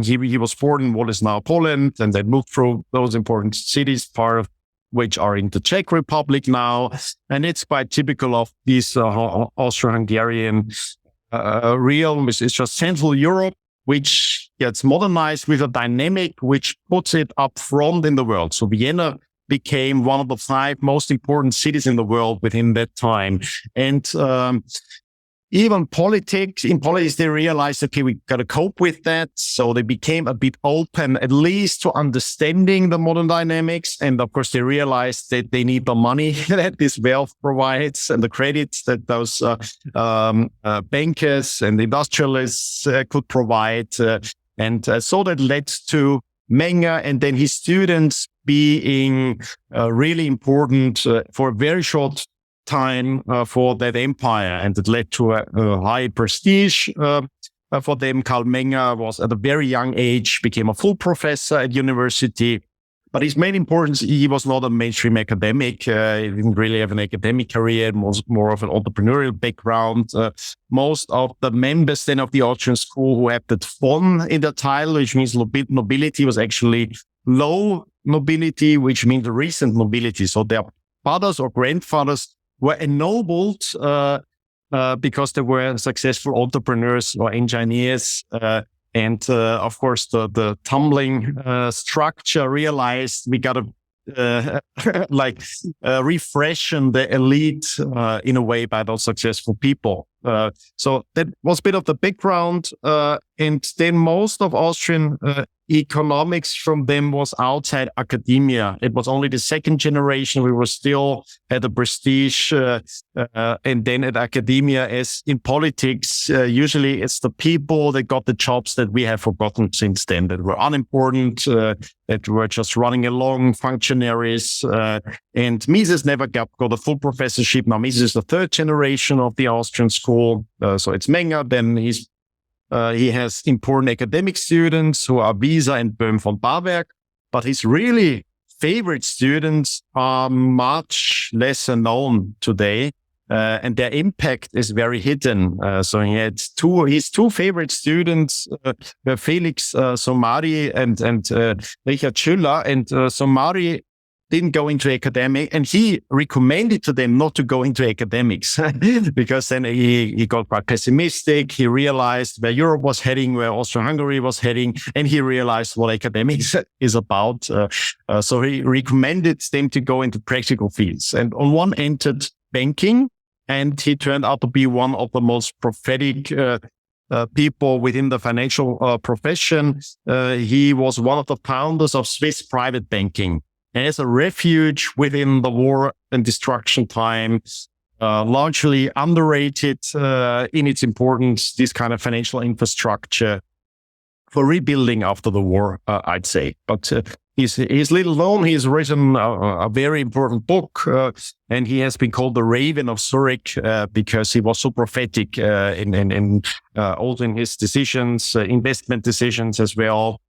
He was born in what is now Poland, and then moved through those important cities, part of which are in the Czech Republic now. And it's quite typical of this Austro-Hungarian realm. It's just Central Europe, which gets modernized with a dynamic which puts it up front in the world. So Vienna became one of the 5 most important cities in the world within that time. And even in politics, they realized, okay, we got to cope with that. So they became a bit open, at least to understanding the modern dynamics. And of course, they realized that they need the money that this wealth provides and the credits that those bankers and industrialists could provide. So that led to Menger and then his students being really important for a very short time for that empire, and it led to a high prestige for them. Karl Menger was at a very young age, became a full professor at university, but his main importance, he was not a mainstream academic. He didn't really have an academic career. It was more of an entrepreneurial background. Most of the members then of the Austrian School who had that von in the title, which means nobility, was actually low nobility, which means the recent nobility. So their fathers or grandfathers were ennobled because they were successful entrepreneurs or engineers. And of course, the tumbling structure realized we got to refreshen the elite in a way by those successful people. So that was a bit of the background. And then most of Austrian economics from them was outside academia. It was only the second generation. We were still at the prestige and then at academia. As in politics, usually it's the people that got the jobs that we have forgotten since then, that were unimportant, that were just running along, functionaries. And Mises never got a full professorship. Now Mises is the 3rd generation of the Austrian School. So it's Menger, then he has important academic students who are Wieser and Böhm von Barwerk, but his really favorite students are much lesser known today, and their impact is very hidden. So he had his two favorite students were Felix Somari and Richard Schüller, and Somari didn't go into academic, and he recommended to them not to go into academics because then he got quite pessimistic. He realized where Europe was heading, where Austria-Hungary was heading, and he realized what academics is about. So he recommended them to go into practical fields. And on one entered banking, and he turned out to be one of the most prophetic people within the financial profession. He was one of the founders of Swiss private banking. And as a refuge within the war and destruction times, largely underrated in its importance, this kind of financial infrastructure for rebuilding after the war, I'd say. But he's little known. He has written a very important book, and he has been called the Raven of Zurich because he was so prophetic also in his decisions, investment decisions as well.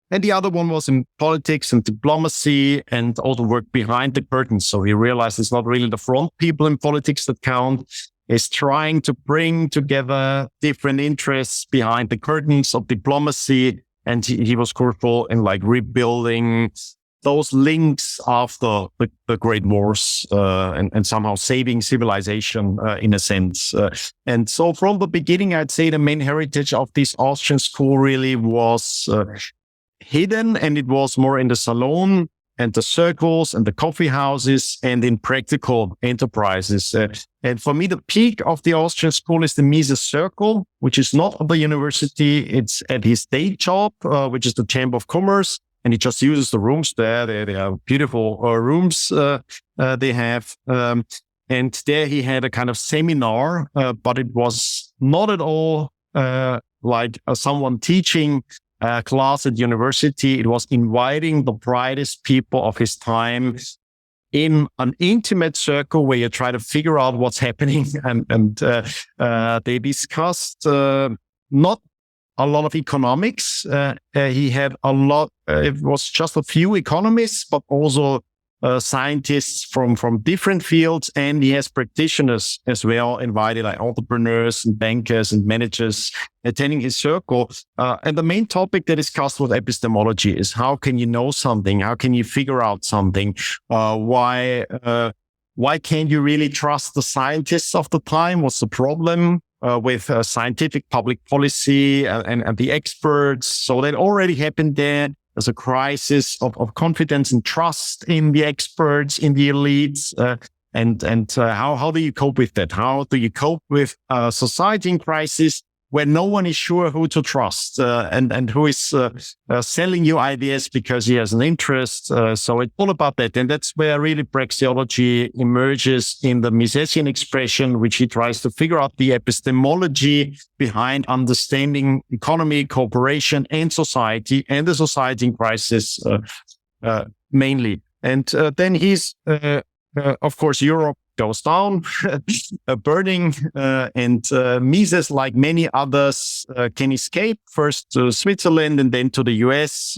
And the other one was in politics and diplomacy and all the work behind the curtains. So he realized it's not really the front people in politics that count. It's trying to bring together different interests behind the curtains of diplomacy. And he was crucial in rebuilding those links after the Great Wars and somehow saving civilization in a sense. And so from the beginning, I'd say the main heritage of this Austrian school really was hidden, and it was more in the salon and the circles and the coffee houses and in practical enterprises. And for me, the peak of the Austrian school is the Mises Circle, which is not at the university. It's at his day job, which is the Chamber of Commerce. And he just uses the rooms there. They are beautiful rooms they have. And there he had a kind of seminar, but it was not at all like someone teaching a class at university. It was inviting the brightest people of his time in an intimate circle where you try to figure out what's happening. And they discussed not a lot of economics. He had a lot, it was just a few economists, but also scientists from different fields, and he has practitioners as well invited, like entrepreneurs and bankers and managers attending his circle. And the main topic that is discussed was epistemology: is how can you know something? How can you figure out something? Why can't you really trust the scientists of the time? What's the problem with scientific public policy and the experts? So that already happened there. There's a crisis of confidence and trust in the experts, in the elites. And how do you cope with that? How do you cope with a society in crisis where no one is sure who to trust and who is selling you ideas because he has an interest? So it's all about that. And that's where really praxeology emerges in the Misesian expression, which he tries to figure out the epistemology behind understanding economy, cooperation, and society, and the society in crisis mainly. And then he's, of course, Europe goes down, burning, and Mises, like many others, can escape first to Switzerland and then to the US.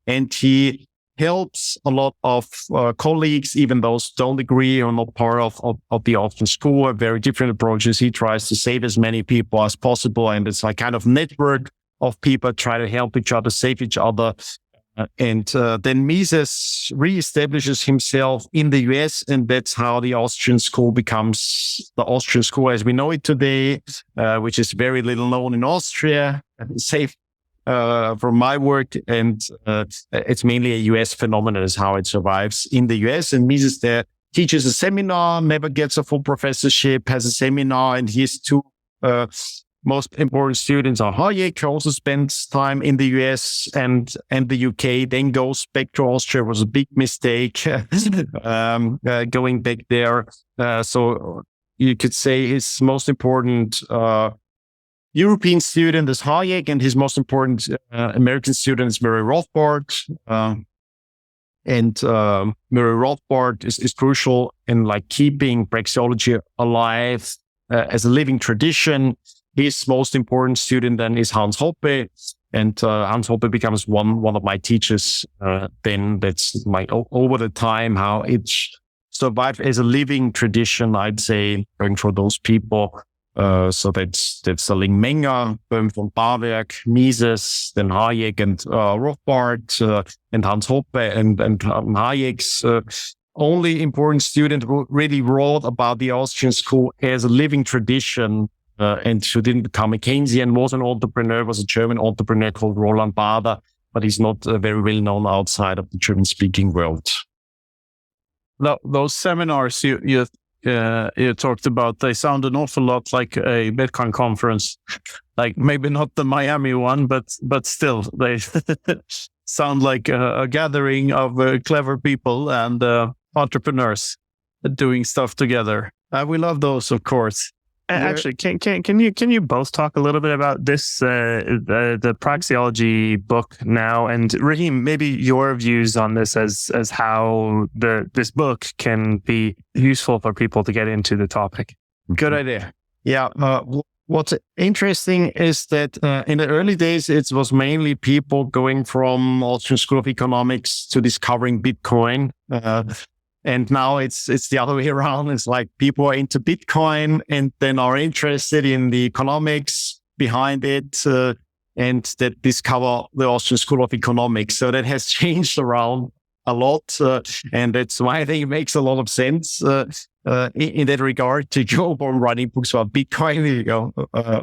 And he helps a lot of colleagues, even those don't agree or not part of the Austrian School, have very different approaches. He tries to save as many people as possible, and it's like kind of network of people try to help each other, save each other. And then Mises reestablishes himself in the US, and that's how the Austrian School becomes the Austrian School as we know it today, which is very little known in Austria, safe from my work. And it's mainly a US phenomenon is how it survives in the US. And Mises there teaches a seminar, never gets a full professorship, has a seminar, and his two most important students are Hayek, who also spends time in the US and the UK, then goes back to Austria. It was a big mistake going back there. So you could say his most important European student is Hayek, and his most important American student is Murray Rothbard. And Murray Rothbard is crucial in like keeping praxeology alive as a living tradition. His most important student then is Hans Hoppe, and Hans Hoppe becomes one of my teachers. Then that's my over the time how it survived as a living tradition. I'd say going for those people. So that's Ling Menger, Böhm von Barwerk, Mises, then Hayek and Rothbard, and Hans Hoppe and Hayek's only important student who really wrote about the Austrian School as a living tradition. And who didn't become a Keynesian, was an entrepreneur, was a German entrepreneur called Roland Bader, but he's not very well known outside of the German-speaking world. Those seminars you talked about, they sound an awful lot like a Bitcoin conference. Like maybe not the Miami one, but still, they sound like a gathering of clever people and entrepreneurs doing stuff together. We love those, of course. Actually, can you both talk a little bit about this the Praxeology book now, and Rahim, maybe your views on this as how this book can be useful for people to get into the topic? Good idea. Yeah. What's interesting is that in the early days, it was mainly people going from Austrian School of Economics to discovering Bitcoin. And now it's the other way around. It's like people are into Bitcoin and then are interested in the economics behind it and that discover the Austrian School of Economics. So that has changed around a lot. And that's why I think it makes a lot of sense in that regard to go on writing books about Bitcoin,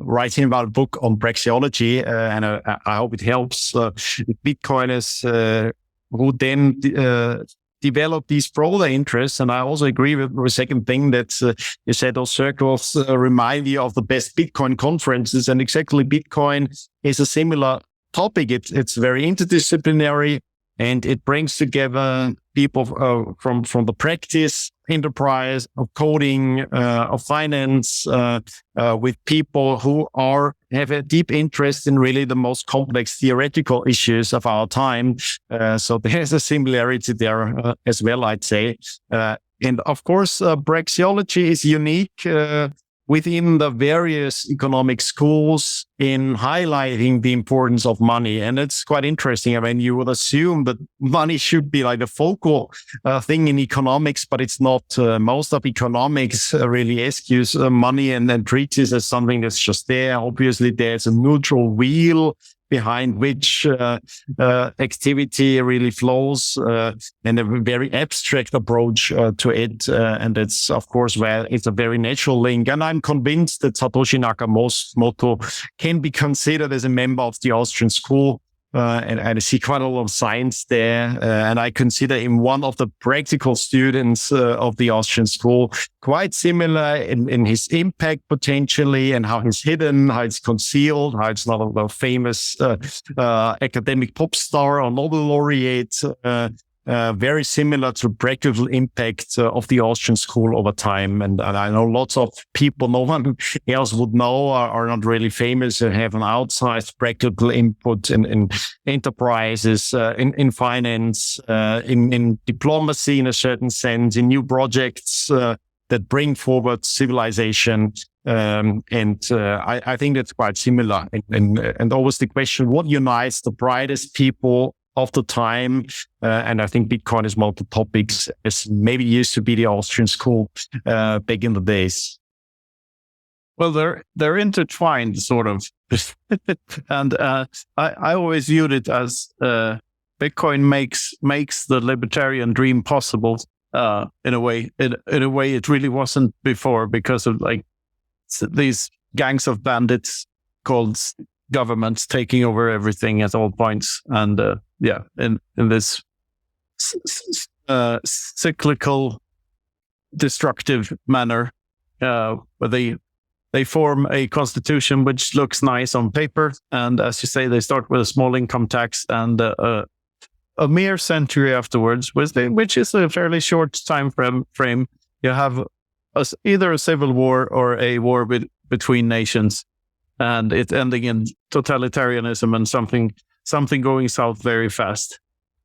writing about a book on praxeology. And I hope it helps Bitcoiners who then develop these broader interests. And I also agree with the second thing that you said, those circles remind you of the best Bitcoin conferences. And exactly, Bitcoin is a similar topic. It's very interdisciplinary, and it brings together people from the practice enterprise, of coding, of finance, with people who have a deep interest in really the most complex theoretical issues of our time. So there's a similarity there as well, I'd say. And of course, Praxeology is unique within the various economic schools in highlighting the importance of money. And it's quite interesting. I mean, you would assume that money should be like the focal thing in economics, but it's not. Most of economics really eschews money and then treats it as something that's just there. Obviously, there's a neutral wheel behind which activity really flows, and a very abstract approach to it. And it's, of course, where it's a very natural link. And I'm convinced that Satoshi Nakamoto can be considered as a member of the Austrian School. And I see quite a lot of science there. And I consider him one of the practical students of the Austrian School, quite similar in his impact potentially, and how he's hidden, how it's concealed, how it's not a famous academic pop star or Nobel laureate. Very similar to practical impact of the Austrian School over time. And I know lots of people no one else would know are not really famous and have an outsized practical input in enterprises, in finance, in diplomacy in a certain sense, in new projects that bring forward civilization. I think that's quite similar. And always the question, what unites the brightest people of the time, and I think Bitcoin is one of the topics, as maybe used to be the Austrian School back in the days. Well, they're intertwined, sort of, and I always viewed it as Bitcoin makes the libertarian dream possible in a way. In a way, it really wasn't before, because of like these gangs of bandits called governments taking over everything at all points, and in this cyclical, destructive manner, where they form a constitution which looks nice on paper, and as you say, they start with a small income tax, and a mere century afterwards, which is a fairly short time frame, you have either a civil war or a war between nations. And it's ending in totalitarianism and something going south very fast.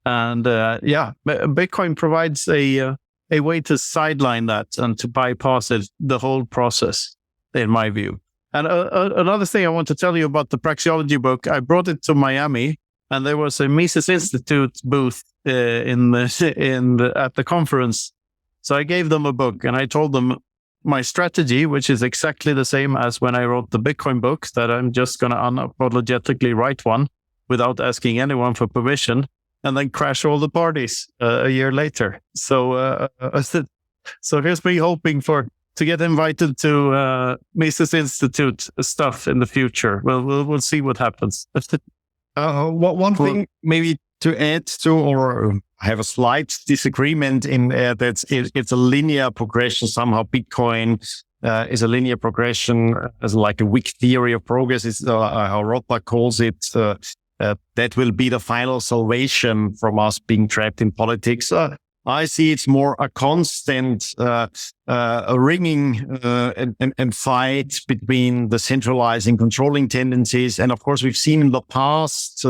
And Bitcoin provides a way to sideline that and to bypass it, the whole process, in my view. And another thing I want to tell you about the Praxeology book, I brought it to Miami, and there was a Mises Institute booth at the conference. So I gave them a book, and I told them my strategy, which is exactly the same as when I wrote the Bitcoin book, that I'm just going to unapologetically write one without asking anyone for permission, and then crash all the parties a year later. So here's me hoping to get invited to Mises Institute stuff in the future. Well, we'll see what happens. One thing maybe to add to, or have a slight disagreement in that it's a linear progression. Somehow Bitcoin is a linear progression, as like a weak theory of progress, is how Rothbard calls it. That will be the final salvation from us being trapped in politics. I see it's more a constant ringing and fight between the centralizing, controlling tendencies. And of course, we've seen in the past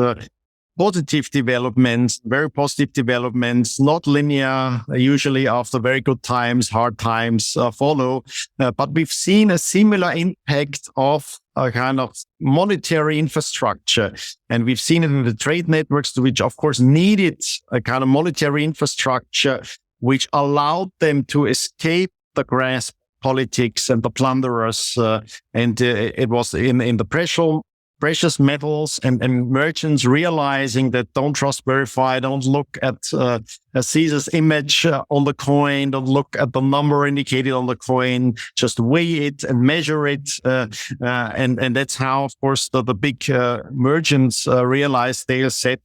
positive developments, very positive developments, not linear. Usually after very good times, hard times follow. But we've seen a similar impact of a kind of monetary infrastructure. And we've seen it in the trade networks, which of course needed a kind of monetary infrastructure, which allowed them to escape the grasp of politics and the plunderers. It was in the precious metals and merchants realizing that don't trust verify, don't look at Caesar's image on the coin, don't look at the number indicated on the coin, just weigh it and measure it. And that's how, of course, the big merchants realized they set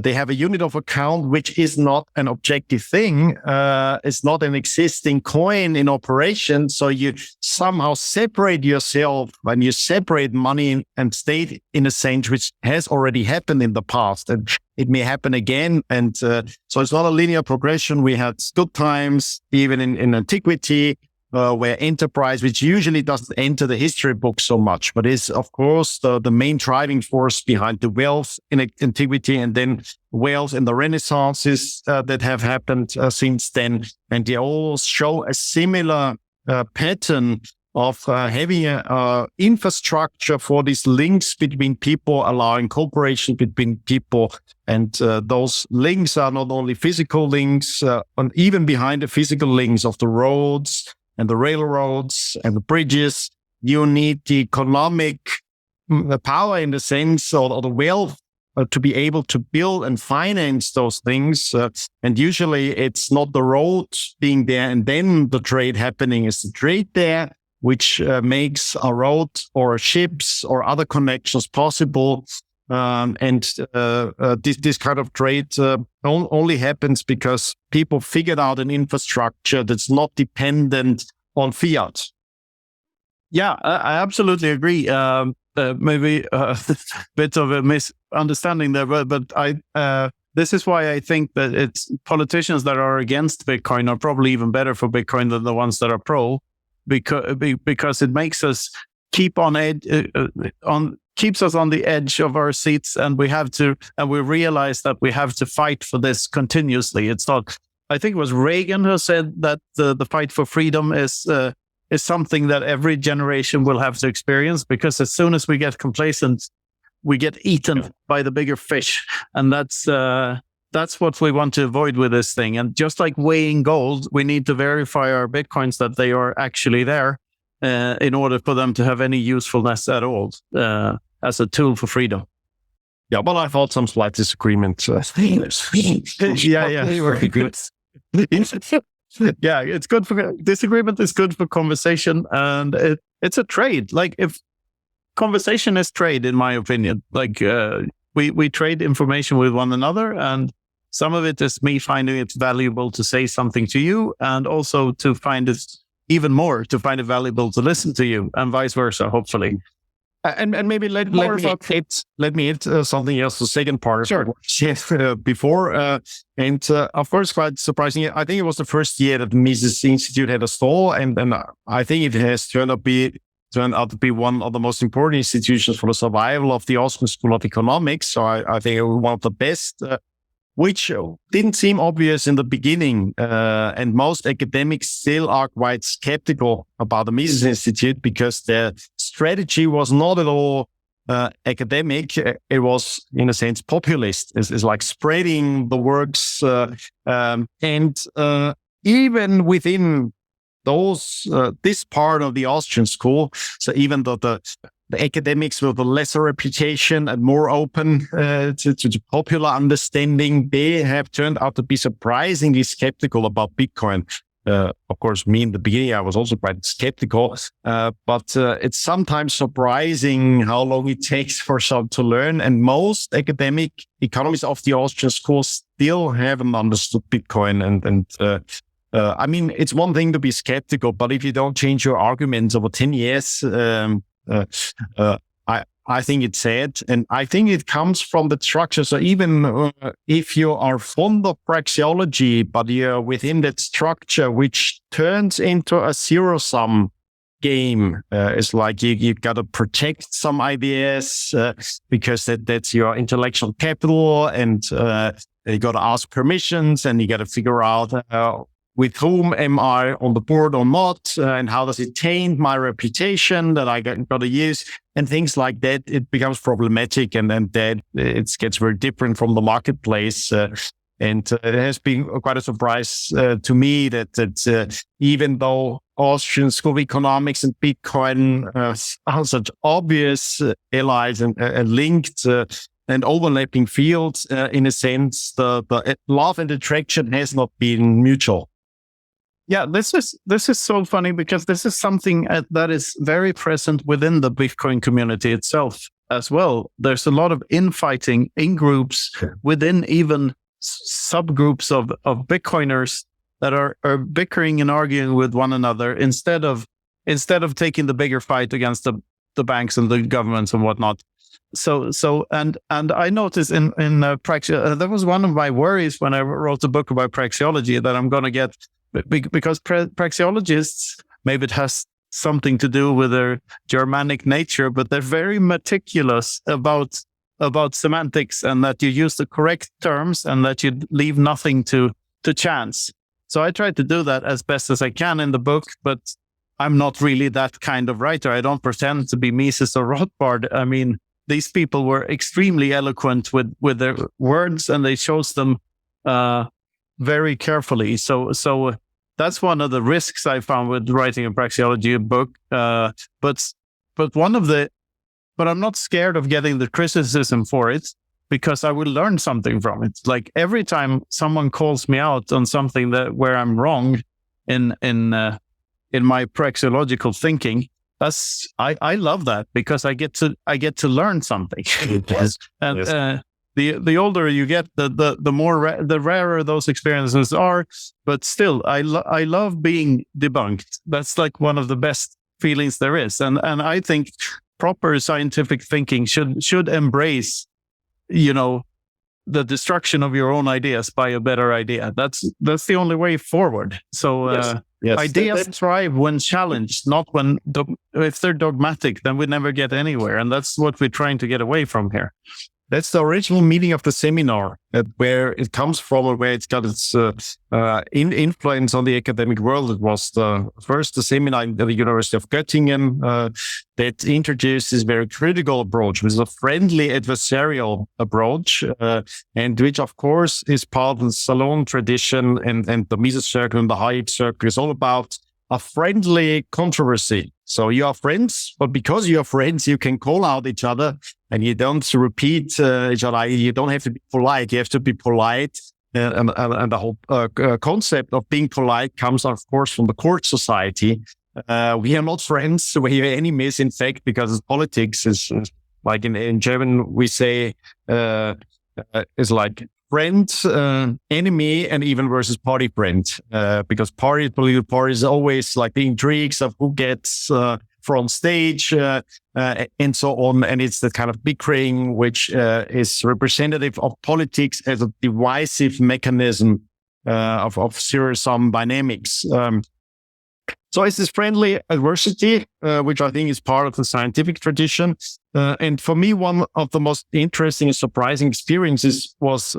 They have a unit of account which is not an objective thing. It's not an existing coin in operation. So you somehow separate yourself when you separate money and state in a sense which has already happened in the past, and it may happen again. And so it's not a linear progression. We had good times even in antiquity, where enterprise, which usually doesn't enter the history book so much, but is, of course, the main driving force behind the wealth in antiquity, and then wealth in the Renaissances that have happened since then. And they all show a similar pattern of having infrastructure for these links between people, allowing cooperation between people. And those links are not only physical links, and even behind the physical links of the roads and the railroads and the bridges, you need the economic power in the sense, or the wealth to be able to build and finance those things. And usually it's not the road being there and then the trade happening. It's the trade there, which makes a road or ships or other connections possible. This kind of trade only happens because people figured out an infrastructure that's not dependent on fiat. Yeah, I absolutely agree. Maybe a bit of a misunderstanding there, but this is why I think that it's politicians that are against Bitcoin are probably even better for Bitcoin than the ones that are pro, because it makes us keep on edge keeps us on the edge of our seats, and we realize that we have to fight for this continuously. It's not, I think it was Reagan who said that the fight for freedom is something that every generation will have to experience, because as soon as we get complacent, we get eaten by the bigger fish. And that's what we want to avoid with this thing. And just like weighing gold, we need to verify our Bitcoins that they are actually there, in order for them to have any usefulness at all, as a tool for freedom. Yeah, but I thought some slight disagreement. Yeah. Very good. Yeah, it's good for disagreement. Is good for conversation, and it's a trade. Like, if conversation is trade, in my opinion. Like, we trade information with one another, and some of it is me finding it valuable to say something to you, and also to find it even more, to find it valuable to listen to you, and vice versa, hopefully. And maybe let me hit something else, the second part. Sure. Before, of course, quite surprising. I think it was the first year that the Mises Institute had a stall, and I think it has turned out to be one of the most important institutions for the survival of the Austrian School of Economics. So I think it was one of the best, which didn't seem obvious in the beginning. And most academics still are quite skeptical about the Mises Institute, because their strategy was not at all academic. It was, in a sense, populist. It's like spreading the works. And even within this part of the Austrian school, so even though the academics with a lesser reputation and more open to popular understanding, they have turned out to be surprisingly skeptical about Bitcoin. Of course, me in the beginning, I was also quite skeptical, but it's sometimes surprising how long it takes for some to learn. And most academic economists of the Austrian school still haven't understood Bitcoin. I mean, it's one thing to be skeptical, but if you don't change your arguments over 10 years, I think it's sad. And I think it comes from the structure. So even if you are fond of praxeology, but you're within that structure, which turns into a zero-sum game, it's like you got to protect some ideas because that's your intellectual capital, and you got to ask permissions, and you got to figure out with whom am I on the board or not, and how does it taint my reputation that I got to use, and things like that. It becomes problematic, and then that it gets very different from the marketplace. And it has been quite a surprise to me that even though Austrian School of Economics and Bitcoin are such obvious allies and linked and overlapping fields, in a sense, the love and attraction has not been mutual. Yeah, this is so funny, because this is something that is very present within the Bitcoin community itself. as well. There's a lot of infighting in groups within even subgroups of Bitcoiners that are bickering and arguing with one another instead of taking the bigger fight against the banks and the governments and whatnot. So and I noticed in Praxeology, that was one of my worries when I wrote a book about praxeology, that I'm going to get, because praxeologists, maybe it has something to do with their Germanic nature, but they're very meticulous about semantics, and that you use the correct terms and that you leave nothing to chance. So I try to do that as best as I can in the book, but I'm not really that kind of writer. I don't pretend to be Mises or Rothbard. I mean, these people were extremely eloquent with their words, and they chose them very carefully. So that's one of the risks I found with writing a praxeology book. But I'm not scared of getting the criticism for it, because I will learn something from it. Like every time someone calls me out on something where I'm wrong in my praxeological thinking, I love that, because I get to learn something. Yes. And Yes. The older you get, the rarer those experiences are. But still, I love being debunked. That's like one of the best feelings there is. And I think proper scientific thinking should embrace, the destruction of your own ideas by a better idea. That's the only way forward. So Yes. ideas thrive when challenged, not when if they're dogmatic, then we never get anywhere. And that's what we're trying to get away from here. That's the original meaning of the seminar, where it comes from and where it's got its influence on the academic world. It was the seminar at the University of Göttingen that introduced this very critical approach, which is a friendly adversarial approach, and which, of course, is part of the Salon tradition and the Mises circle and the Hayek circle is all about a friendly controversy. So you are friends, but because you are friends, you can call out each other and you don't repeat each other. You don't have to be polite. You have to be polite. And the whole concept of being polite comes, of course, from the court society. We are not friends. We are enemies, in fact, because politics is like in German, we say is like friend, enemy, and even versus party friend, because political parties is always like the intrigues of who gets front stage and so on. And it's the kind of bickering which is representative of politics as a divisive mechanism of zero-sum dynamics. So it's this friendly adversity, which I think is part of the scientific tradition. And for me, one of the most interesting and surprising experiences was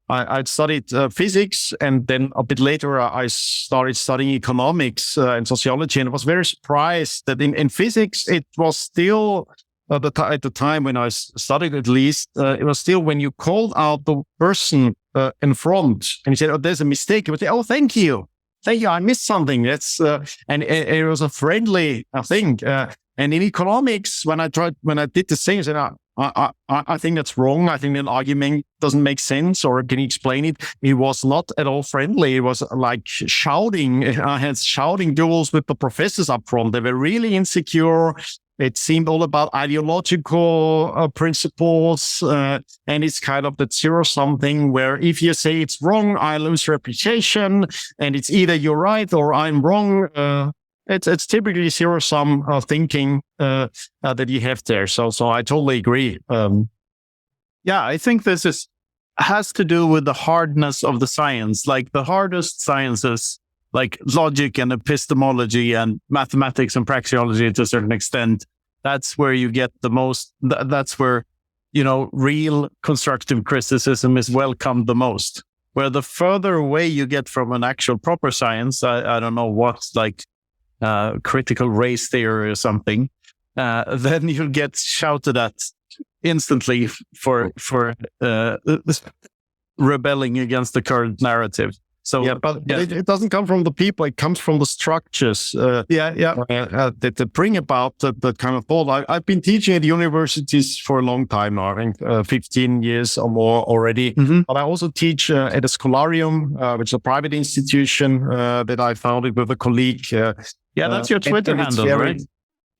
I'd studied physics, and then a bit later I started studying economics and sociology, and I was very surprised that in physics it was still at the time when I studied, at least it was still when you called out the person in front and you said, "Oh, there's a mistake," you would say, "Oh, thank you, I missed something." That's and it was a friendly thing. And in economics, when I did the same, I said, I think that's wrong. I think that argument doesn't make sense, or can you explain it? It was not at all friendly. It was like shouting. I had shouting duels with the professors up front. They were really insecure. It seemed all about ideological principles. And it's kind of the zero-sum thing where if you say it's wrong, I lose reputation. And it's either you're right or I'm wrong. It's typically zero-sum thinking that you have there. So I totally agree. Yeah, I think this has to do with the hardness of the science. Like the hardest sciences, like logic and epistemology and mathematics and praxeology to a certain extent, that's where you get the most. That's where, real constructive criticism is welcomed the most. Where the further away you get from an actual proper science, I don't know what's like critical race theory or something, then you'll get shouted at instantly for rebelling against the current narrative. So but it doesn't come from the people; it comes from the structures. That bring about that kind of thought. I've been teaching at universities for a long time now. I think 15 years or more already. Mm-hmm. But I also teach at a Scholarium, which is a private institution that I founded with a colleague. That's your Twitter handle, right?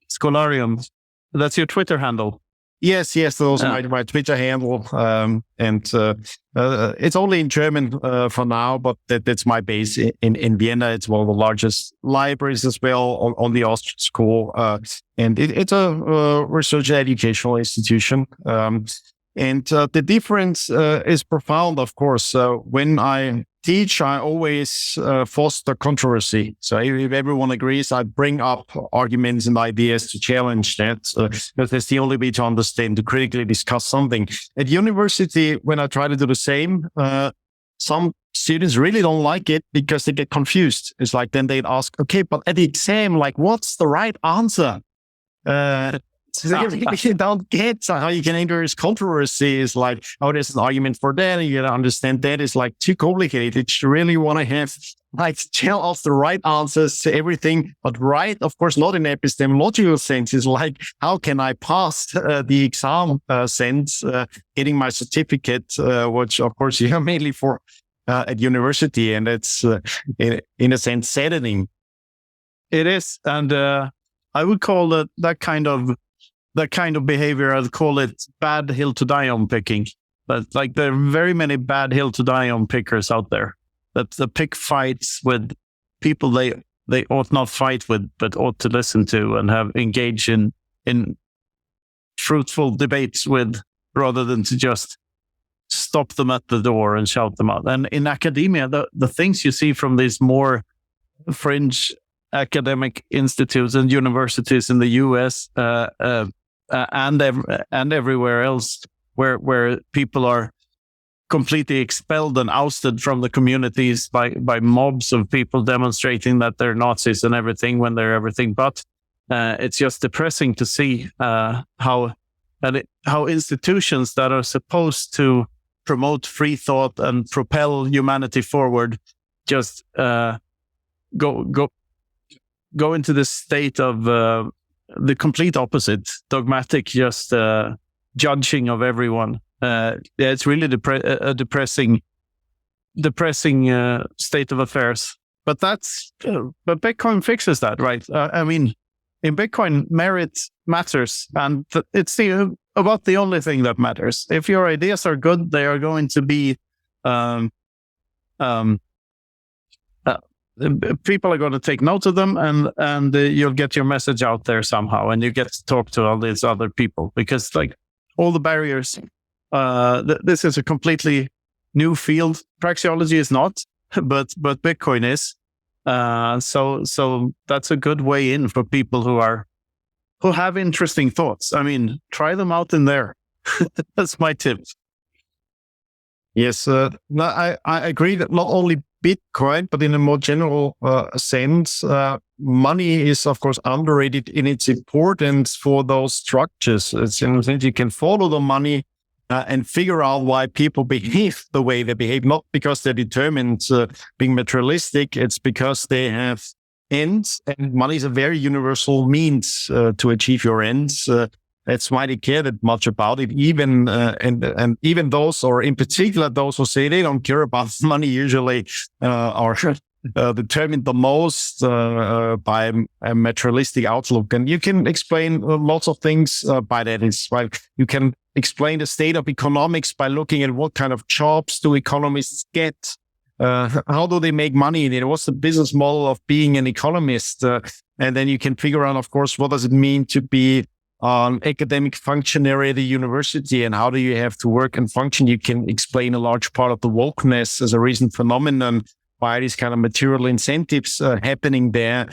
Scholarium. That's your Twitter handle. Yes, those are my Twitter handle, and it's only in German for now, but that's my base in Vienna. It's one of the largest libraries as well on the Austrian School, and it's a research and educational institution. And the difference is profound, of course. When I teach, I always foster controversy. So if everyone agrees, I bring up arguments and ideas to challenge that. Because that's the only way to understand, to critically discuss something. At university, when I try to do the same, some students really don't like it because they get confused. It's like then they'd ask, okay, but at the exam, like, what's the right answer? So you don't get how you can introduce controversy. Is like, oh, there's an argument for that, and you gotta understand that is like too complicated. You really want to have like tell us the right answers to everything, but right, of course, not in epistemological sense. Is like, how can I pass the exam sense, getting my certificate, which of course you are mainly for at university, and it's in a sense saddening. It is, and I would call that kind of behavior, I'd call it bad hill to die on picking. But like there are very many bad hill to die on pickers out there that pick fights with people they ought not fight with, but ought to listen to and have engaged in fruitful debates with, rather than to just stop them at the door and shout them out. And in academia, the things you see from these more fringe academic institutes and universities in the US and everywhere else, where people are completely expelled and ousted from the communities by mobs of people demonstrating that they're Nazis and everything when they're everything but. It's just depressing to see how institutions that are supposed to promote free thought and propel humanity forward just go into this state of the complete opposite, dogmatic, just judging of everyone. It's really a depressing state of affairs. But but Bitcoin fixes that, right? I mean, in Bitcoin, merit matters, and it's about the only thing that matters. If your ideas are good, they are going to be people are going to take note of them, and you'll get your message out there somehow, and you get to talk to all these other people, because like all the barriers, this is a completely new field. Praxeology is not, but Bitcoin is. So that's a good way in for people who have interesting thoughts. I mean, try them out in there. That's my tip. Yes, I agree that not only Bitcoin, but in a more general sense, money is, of course, underrated in its importance for those structures. It's in a sense you can follow the money and figure out why people behave the way they behave, not because they're determined being materialistic. It's because they have ends, and money is a very universal means to achieve your ends. That's why they care that much about it. Even and even those, or in particular those who say they don't care about money, usually are determined the most by a materialistic outlook. And you can explain lots of things by that. It's like you can explain the state of economics by looking at what kind of jobs do economists get. How do they make money? What's the business model of being an economist? And then you can figure out, of course, what does it mean to be an academic functionary at a university, and how do you have to work and function? You can explain a large part of the wokeness as a recent phenomenon by these kind of material incentives happening there.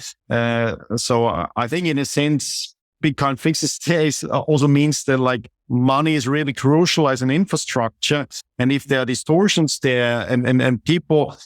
So I think in a sense, Bitcoin fixes this also means that like money is really crucial as an infrastructure. And if there are distortions there and people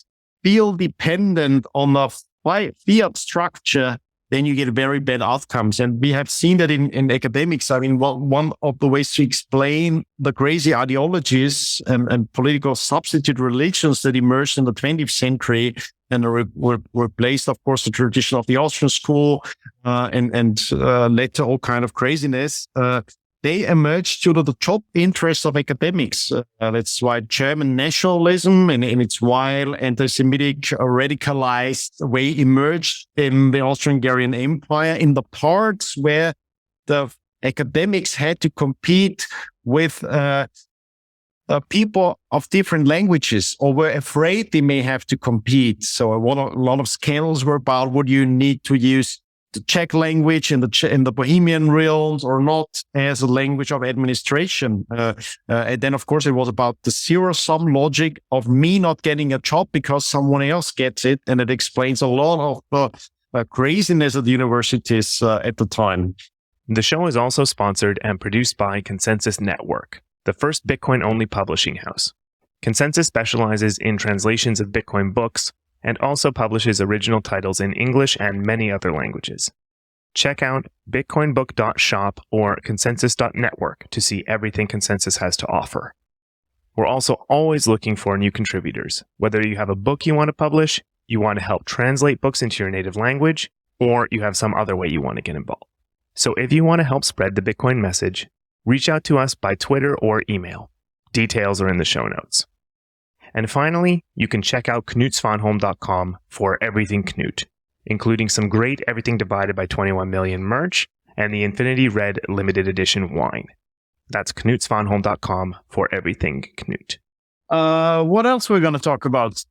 feel dependent on the fiat structure, then you get very bad outcomes. And we have seen that in academics. I mean, one of the ways to explain the crazy ideologies and political substitute religions that emerged in the 20th century and were replaced, of course, the tradition of the Austrian School and led to all kind of craziness. They emerged due to the top interests of academics. That's why German nationalism in its wild anti-Semitic radicalized way emerged in the Austro-Hungarian Empire in the parts where the academics had to compete with people of different languages, or were afraid they may have to compete. So a lot of scandals were about, would you need to use the Czech language in the Bohemian realms or not as a language of administration? And then, of course, it was about the zero-sum logic of me not getting a job because someone else gets it. And it explains a lot of craziness at the universities at the time. The show is also sponsored and produced by Consensus Network, the first Bitcoin-only publishing house. Consensus specializes in translations of Bitcoin books and also publishes original titles in English and many other languages. Check out bitcoinbook.shop or consensus.network to see everything Consensus has to offer. We're also always looking for new contributors, whether you have a book you want to publish, you want to help translate books into your native language, or you have some other way you want to get involved. So if you want to help spread the Bitcoin message, reach out to us by Twitter or email. Details are in the show notes. And finally, you can check out knutsvanholm.com for everything Knut, including some great Everything Divided by 21 Million merch and the Infinity Red limited edition wine. That's knutsvanholm.com for everything Knut. What else we're going to talk about?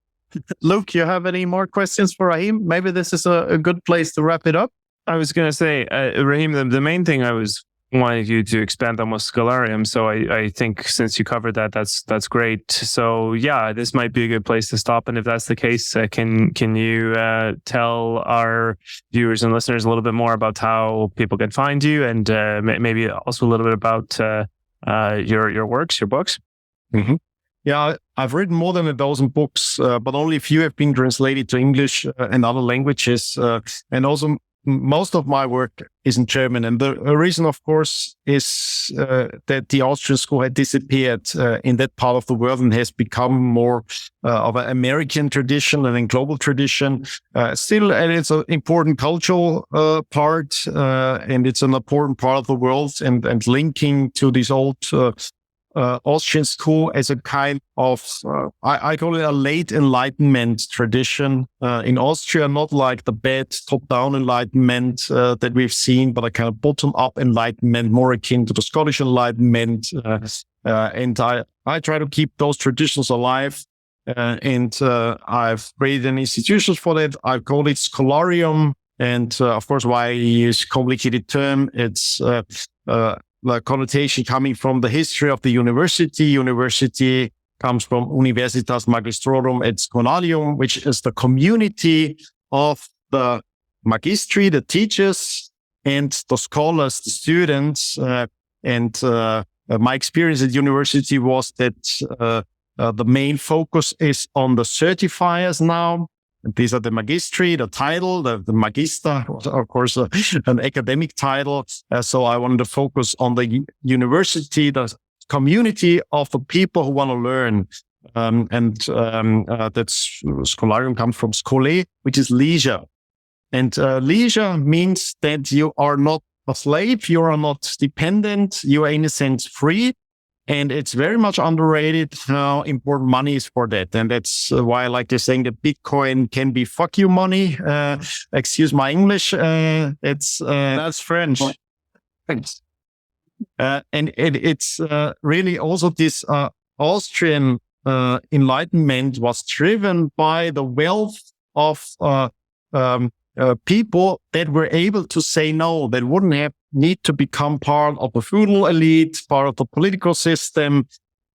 Luke, you have any more questions for Rahim? Maybe this is a good place to wrap it up. I was going to say, Rahim, the main thing I was wanted you to expand on was Scholarium. So I think since you covered that, that's great. So yeah, this might be a good place to stop. And if that's the case, can you tell our viewers and listeners a little bit more about how people can find you, and maybe also a little bit about your works, your books? Mm-hmm. Yeah, I've written more than a dozen books, but only a few have been translated to English and other languages, and also most of my work is in German. And the reason, of course, is that the Austrian School had disappeared in that part of the world and has become more of an American tradition and a global tradition. Still, and it's an important cultural part, and it's an important part of the world, and linking to this old Austrian School as a kind of, I call it a late Enlightenment tradition in Austria, not like the bad top-down Enlightenment that we've seen, but a kind of bottom-up Enlightenment, more akin to the Scottish Enlightenment. And I try to keep those traditions alive. And I've created an institution for that. I call it Scholarium. And of course, why I use complicated term, it's the connotation coming from the history of the university. University comes from Universitas Magistrorum et Scholarum, which is the community of the magistri, the teachers, and the scholars, the students. And my experience at university was that the main focus is on the certifiers now. These are the magistri, the title, the magister, of course, an academic title. So I wanted to focus on the university, the community of the people who want to learn. That's Scholarium comes from schole, which is leisure. And leisure means that you are not a slave, you are not dependent, you are in a sense free. And it's very much underrated how important money is for that. And that's why I like to saying that Bitcoin can be fuck you money. Excuse my English. That's French. Thanks. And it's really also this Austrian Enlightenment was driven by the wealth of people that were able to say no, that wouldn't need to become part of the feudal elite, part of the political system.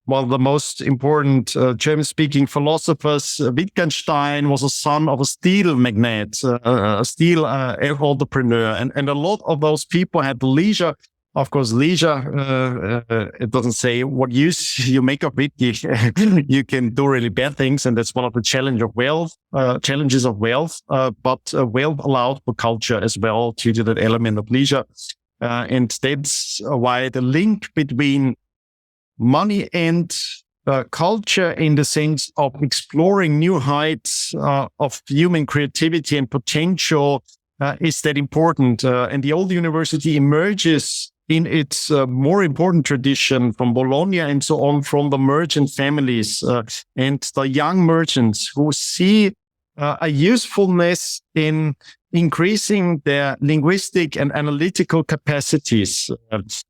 One of the most important German-speaking philosophers, Wittgenstein, was a son of a steel magnate, a steel entrepreneur. And a lot of those people had the leisure. Of course, leisure, it doesn't say what use you make of it. You can do really bad things. And that's one of the challenges of wealth. But wealth allowed for culture as well due to that element of leisure. And that's why the link between money and culture, in the sense of exploring new heights of human creativity and potential, is that important. And the old university emerges in its more important tradition from Bologna and so on, from the merchant families and the young merchants who see a usefulness in increasing their linguistic and analytical capacities.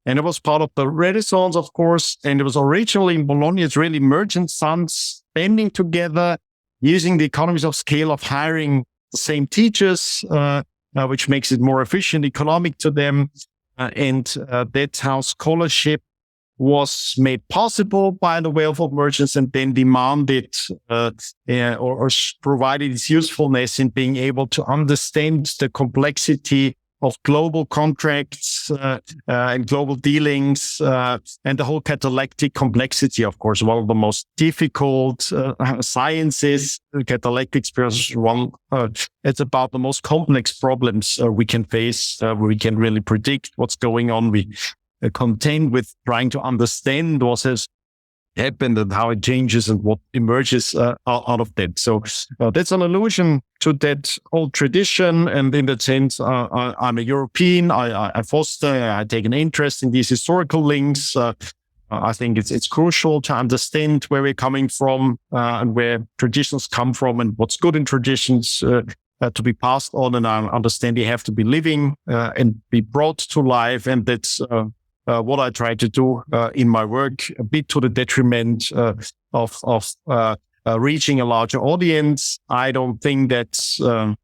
And it was part of the Renaissance, of course. And it was originally in Bologna, it's really Emergence sons banding together, using the economies of scale of hiring the same teachers, which makes it more efficient, economic to them. And that's how scholarship was made possible by the wealth of merchants, and then demanded or provided its usefulness in being able to understand the complexity of global contracts and global dealings and the whole Catallactic complexity, of course, one of the most difficult sciences. Catallactic experience one. It's about the most complex problems we can face. We can really predict what's going on. We contend with trying to understand what has happened and how it changes and what emerges out of that. So that's an allusion to that old tradition. And in that sense, I'm a European. I take an interest in these historical links. I think it's crucial to understand where we're coming from and where traditions come from and what's good in traditions to be passed on. And I understand they have to be living and be brought to life. And that's what I try to do in my work, a bit to the detriment of reaching a larger audience. I don't think that's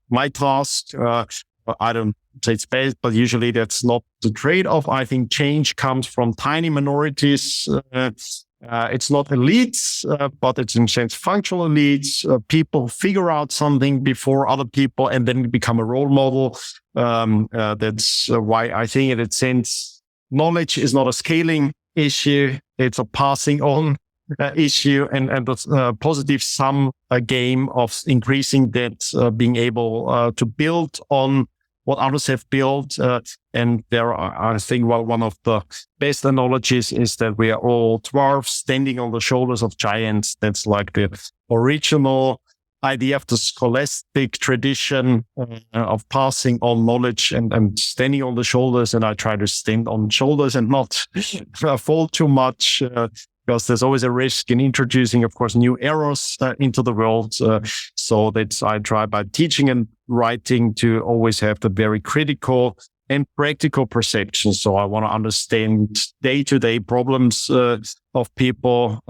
my task. I don't say it's best, but usually that's not the trade-off. I think change comes from tiny minorities. It's not elites, but it's in a sense functional elites. People figure out something before other people and then become a role model. That's why I think in that sense, knowledge is not a scaling issue. It's a passing on issue and a positive sum game of increasing that, being able to build on what others have built. And there are, I think, one of the best analogies is that we are all dwarfs standing on the shoulders of giants. That's like the original idea of the scholastic tradition of passing on knowledge and standing on the shoulders. And I try to stand on shoulders and not fall too much, because there's always a risk in introducing, of course, new errors into the world. So that's I try by teaching and writing to always have the very critical and practical perception. So I want to understand day-to-day problems of people.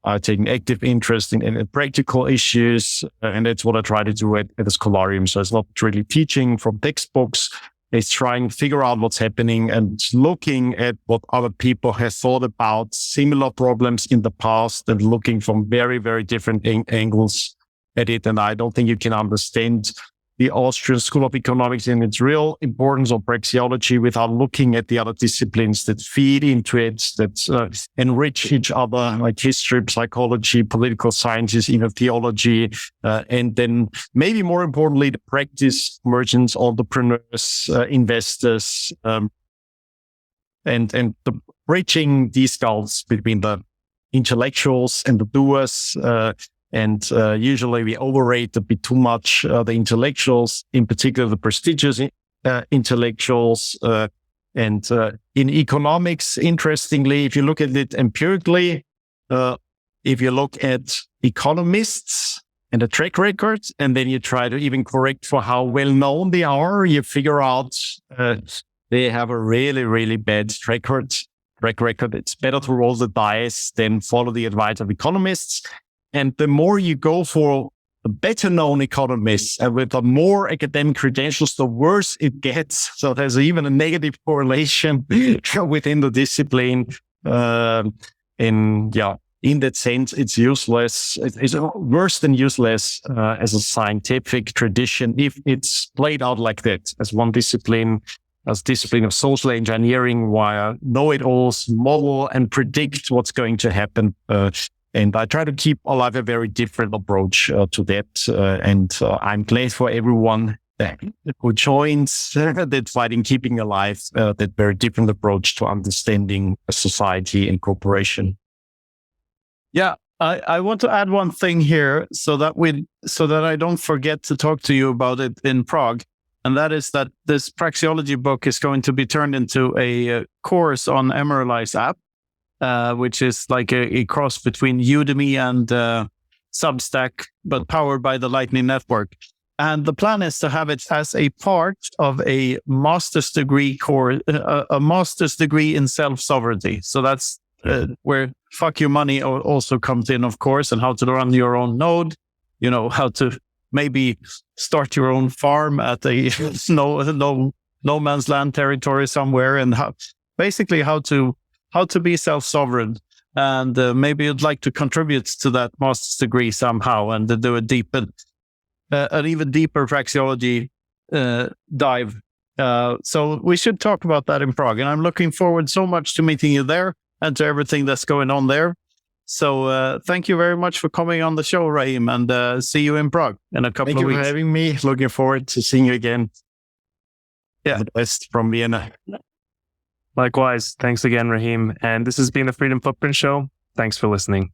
I take an active interest in practical issues, and that's what I try to do at the Scholarium. So it's not really teaching from textbooks. It's trying to figure out what's happening and looking at what other people have thought about similar problems in the past and looking from very, very different angles at it. And I don't think you can understand the Austrian School of Economics and its real importance of praxeology without looking at the other disciplines that feed into it, that enrich each other, like history, psychology, political sciences, even theology, and then maybe more importantly, the practice, merchants, entrepreneurs, investors, and the bridging these gulfs between the intellectuals and the doers. And usually we overrate a bit too much the intellectuals, in particular the prestigious intellectuals. And in economics, interestingly, if you look at it empirically, if you look at economists and the track record, and then you try to even correct for how well known they are, you figure out they have a really, really bad track record. It's better to roll the dice than follow the advice of economists. And the more you go for the better known economists and with the more academic credentials, the worse it gets. So there's even a negative correlation within the discipline. In that sense, it's useless. It's worse than useless as a scientific tradition if it's played out like that as one discipline, as discipline of social engineering, where know-it-alls model and predict what's going to happen. And I try to keep alive a very different approach to that. And I'm glad for everyone who joins that fighting, keeping alive, that very different approach to understanding society and cooperation. Yeah, I want to add one thing here so that I don't forget to talk to you about it in Prague. And that is that this Praxeology book is going to be turned into a course on Emergence app. Which is like a cross between Udemy and Substack, but powered by the Lightning Network. And the plan is to have it as a part of a master's degree course, a master's degree in self-sovereignty. So that's where fuck your money also comes in, of course, and how to run your own node, how to maybe start your own farm at a no man's land territory somewhere, and how to be self-sovereign. And maybe you'd like to contribute to that master's degree somehow and to do an even deeper praxeology dive. So we should talk about that in Prague. And I'm looking forward so much to meeting you there and to everything that's going on there. So thank you very much for coming on the show, Rahim, and see you in Prague in a couple of weeks. Thank you for having me. Looking forward to seeing you again. Yeah. The best from Vienna. Likewise. Thanks again, Rahim. And this has been the Freedom Footprint Show. Thanks for listening.